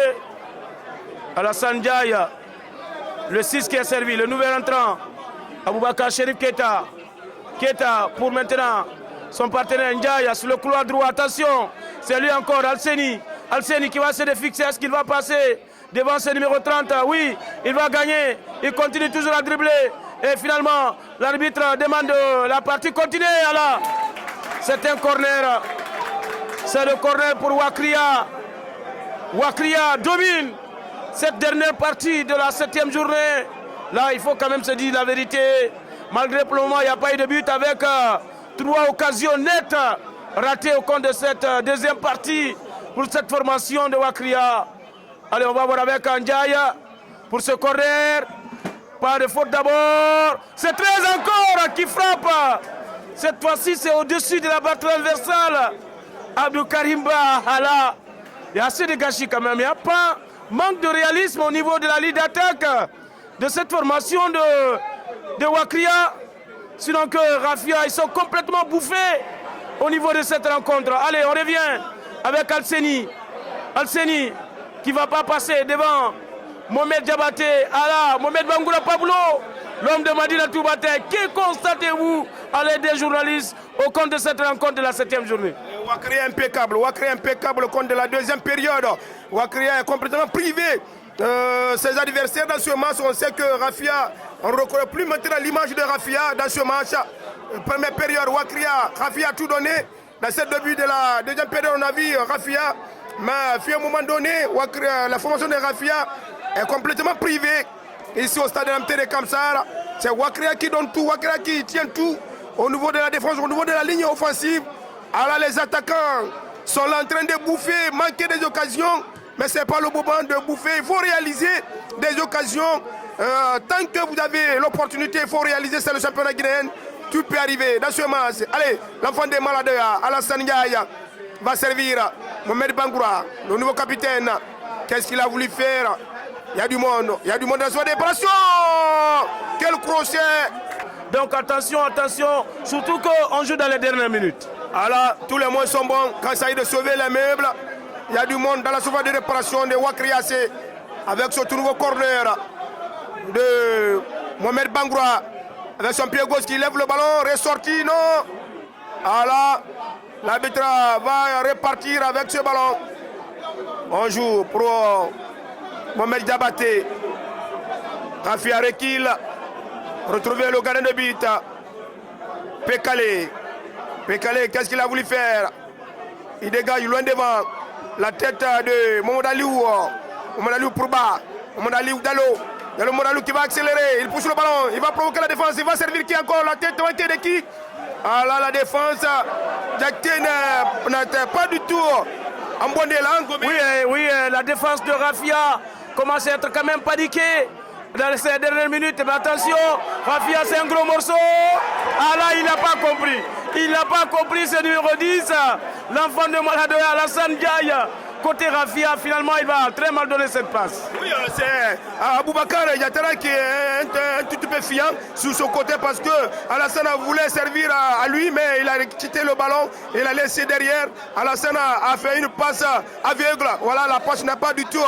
A: Alassane Ndiaye, le 6 qui est servi, le nouvel entrant. Aboubakar Cherif Keita. Keita pour maintenant son partenaire Ndiaye sur le couloir droit. Attention, c'est lui encore, Alseni. Alseni qui va se défixer. Est-ce qu'il va passer devant ce numéro 30? Oui, il va gagner. Il continue toujours à dribbler. Et finalement, l'arbitre demande la partie continue. Alors, c'est un corner. C'est le corner pour Wakria. Wakria domine cette dernière partie de la 7e journée. Là, il faut quand même se dire la vérité. Malgré pour le moment, il n'y a pas eu de but avec 3 occasions nettes ratées au compte de cette deuxième partie pour cette formation de Wakria. Allez, on va voir avec Ndiaye pour ce corner. Pas de faute d'abord. C'est 13 encore qui frappe. Cette fois-ci, c'est au-dessus de la barre transversale. Abdou Karimba, là. Il y a assez de gâchis quand même. Il n'y a pas manque de réalisme au niveau de la ligne d'attaque de cette formation de Wakria. Sinon que Rafia, ils sont complètement bouffés au niveau de cette rencontre. Allez, on revient avec Alseni. Alseni qui ne va pas passer devant Mohamed Diabaté. Allah, Mohamed Bangoura Pablo, l'homme de Madina Toubaté. Que constatez-vous à l'aide des journalistes au compte de cette rencontre de la 7e journée?
B: Wakria impeccable au compte de la deuxième période. Wakria est complètement privé. Ses adversaires dans ce match, on sait que Rafia, on ne reconnaît plus maintenant l'image de Rafia dans ce match. Première période, Rafia a tout donné. Dans ce début de la deuxième période, on a vu Rafia, mais à un moment donné, la formation de Rafia est complètement privée. Ici au stade de l'Amtere Kamsar, c'est Wakria qui donne tout, Wakria qui tient tout au niveau de la défense, au niveau de la ligne offensive. Alors les attaquants sont là en train de bouffer, manquer des occasions, mais ce n'est pas le moment de bouffer. Il faut réaliser des occasions. Tant que vous avez l'opportunité, il faut réaliser, c'est le championnat guinéen. Tout peut arriver dans ce match. Allez, l'enfant des malades, Alassane Ndiaye, va servir Mohamed Bangoura, le nouveau capitaine. Qu'est-ce qu'il a voulu faire? Il y a du monde dans son dépression. Quel crochet!
A: Donc attention, surtout qu'on joue dans les dernières minutes.
B: Alors, tous les moyens sont bons. Quand ça y est de sauver les meubles, il y a du monde dans la sauvegarde de réparation de Wakria avec ce tout nouveau corner de Mohamed Bangoura. Avec son pied gauche qui lève le ballon, ressorti, non. Alors, l'arbitre va repartir avec ce ballon. On joue pour Mohamed Diabaté. Rafia Rekil. Retrouver le gardien de but. Pécalé, qu'est-ce qu'il a voulu faire? Il dégage loin devant la tête de Mohamed Aliou. Mohamed Aliou pour bas. Mohamed Aliou Dalo. Mohamed Aliou qui va accélérer. Il pousse le ballon. Il va provoquer la défense. Il va servir qui encore? La tête de qui? Ah là, la défense. Diakité n'était pas du tout en bonne élan.
A: Oui, la défense de Rafia commence à être quand même paniquée dans ces dernières minutes. Mais attention, Rafia c'est un gros morceau. Ah là, il n'a pas compris. Il n'a pas compris ce numéro 10. L'enfant de Maladoya, Alassane Ndiaye. côté Rafia, finalement, il va très mal donner cette passe.
B: Oui, c'est Aboubakar Yatara qui est un tout peu fiant sur son côté parce que Alassane voulait servir à lui, mais il a quitté le ballon et il a laissé derrière. Alassane a fait une passe aveugle. Voilà, la passe n'a pas du tout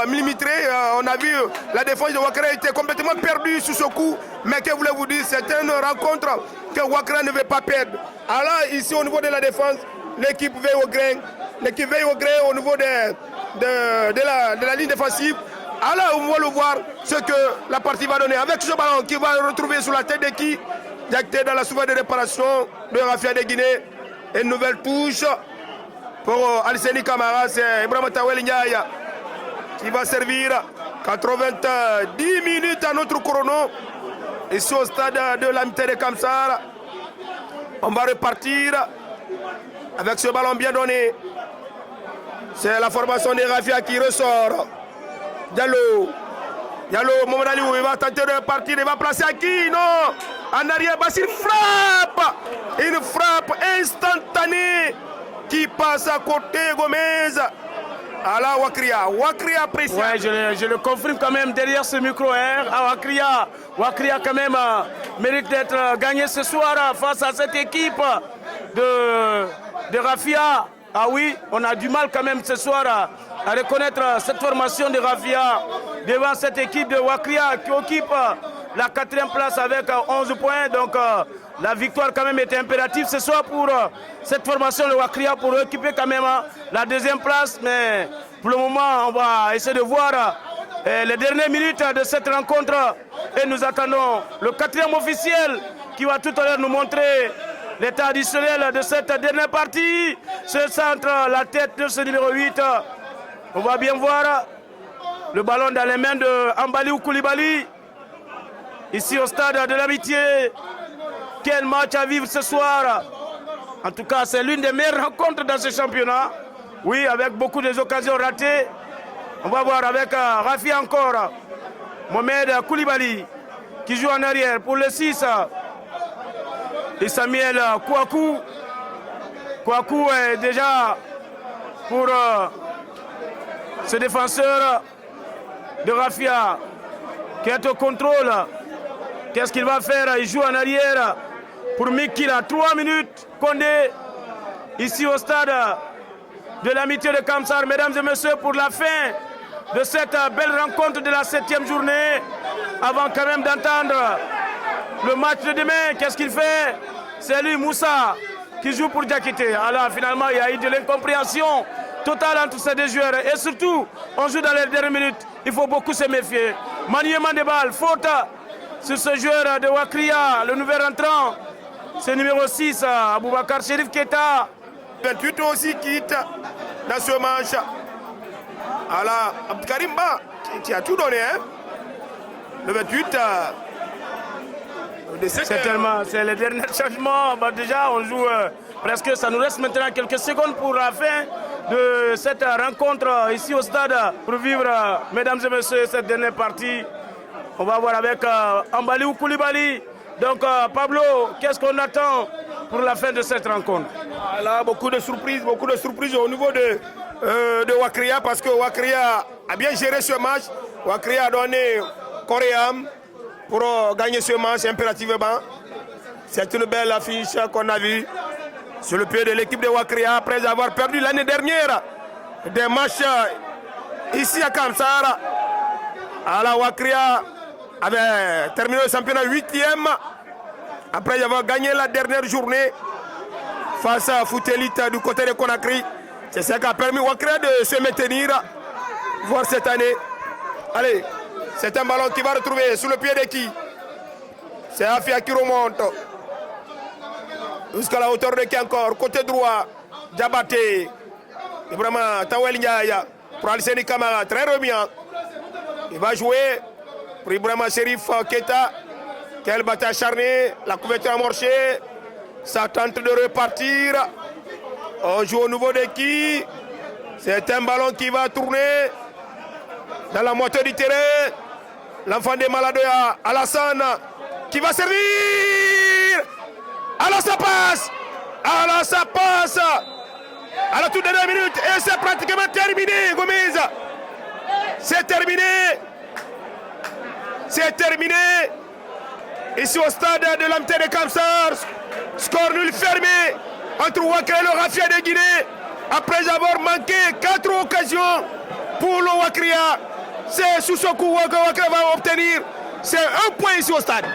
B: millimétrée. On a vu la défense de Ouakraya était complètement perdue sur ce coup. Mais que voulez-vous dire, c'est une rencontre que Ouakraya ne veut pas perdre. Alors ici au niveau de la défense, l'équipe veille au grain. L'équipe veille au grain au niveau de la ligne défensive. Alors on va le voir ce que la partie va donner. Avec ce ballon qui va retrouver sur la tête de qui Jacté dans la souveraineté de réparation de Rafia de Guinée. Une nouvelle touche pour Alceni Camara. C'est Ibrahim Tawel Ndiaye qui va servir 90 minutes à notre chrono. Ici au stade de l'Amitié de Kamsar. On va repartir avec ce ballon bien donné. C'est la formation de Rafia qui ressort. Diallo, Mohamed Ali, il va tenter de repartir. Il va placer à qui? Non. En arrière, Bassir frappe. Une frappe instantanée qui passe à côté Gomez. À la Ouakraya. Ouakraya précis.
A: Ouais, je le confirme quand même derrière ce micro. Hein, à Ouakraya. Ouakraya quand même mérite d'être gagné ce soir face à cette équipe de Rafia. Ah oui, on a du mal quand même ce soir à reconnaître cette formation de Rafia devant cette équipe de Ouakraya qui occupe la 4e place avec 11 points. Donc la victoire quand même était impérative ce soir pour cette formation de Ouakraya pour occuper quand même la 2e place. Mais pour le moment, on va essayer de voir les dernières minutes de cette rencontre et nous attendons le 4e officiel qui va tout à l'heure nous montrer l'état additionnel de cette dernière partie. Ce centre, la tête de ce numéro 8. On va bien voir le ballon dans les mains de Ambaliou Koulibaly. Ici au stade de l'Amitié. Quel match à vivre ce soir. En tout cas, c'est l'une des meilleures rencontres dans ce championnat. Oui, avec beaucoup d'occasions ratées. On va voir avec Rafia encore. Mohamed Koulibaly qui joue en arrière pour le 6. Et Samuel Kouakou. Kouakou est déjà pour ce défenseur de Rafia qui est au contrôle. Qu'est-ce qu'il va faire? Il joue en arrière pour Mikila. 3 minutes. Condé ici au stade de l'Amitié de Kamsar. Mesdames et messieurs, pour la fin de cette belle rencontre de la 7e journée, avant quand même d'entendre le match de demain, qu'est-ce qu'il fait? C'est lui, Moussa, qui joue pour Diakité. Alors finalement, il y a eu de l'incompréhension totale entre ces deux joueurs. Et surtout, on joue dans les dernières minutes. Il faut beaucoup se méfier. Maniement de balle, faute sur ce joueur de Ouakraya, le nouvel entrant. C'est numéro 6, Aboubakar Chérif Keita.
B: 28 aussi quitte dans ce match. Alors, Abdkarimba, qui a tout donné, hein? Le 28.
A: C'est le dernier changement. Bah, déjà, on joue presque. Ça nous reste maintenant quelques secondes pour la fin de cette rencontre ici au stade pour vivre, mesdames et messieurs, cette dernière partie. On va voir avec Ambaliou Koulibaly. Donc, Pablo, qu'est-ce qu'on attend pour la fin de cette rencontre?
B: Là, beaucoup de surprises au niveau de Ouakraya parce que Ouakraya a bien géré ce match. Ouakraya a donné corps et âme pour gagner ce match impérativement. C'est une belle affiche qu'on a vue sur le pied de l'équipe de Ouakraya après avoir perdu l'année dernière des matchs ici à Kamsar. Alors Ouakraya avait terminé le championnat 8e après avoir gagné la dernière journée face à Foutelite du côté de Conakry. C'est ce qui a permis Ouakraya de se maintenir, voire cette année. Allez, c'est un ballon qui va retrouver sous le pied de qui? C'est Afia qui remonte. Jusqu'à la hauteur de qui encore? Côté droit, Diabaté. Et vraiment, Tawel Ndiaye pour Alceni Camara, très remuant. Il va jouer pour Ibrahima Chérif Keita. Quelle bataille acharnée, la couverture amorchée. Ça tente de repartir. On joue au niveau de qui? C'est un ballon qui va tourner dans la moitié du terrain. L'enfant des malades, Alassane, qui va servir. Alors ça passe. Alors ça passe. à la toute dernière minute. Et c'est pratiquement terminé, Gomez. C'est terminé. C'est terminé. Ici au stade de l'Amitié de Kamsar. Score nul fermé entre Ouakria et le Rafia de Guinée. Après avoir manqué 4 occasions pour le Ouakria. C'est sous ce coup que Ouakria va obtenir. C'est un point ici au stade.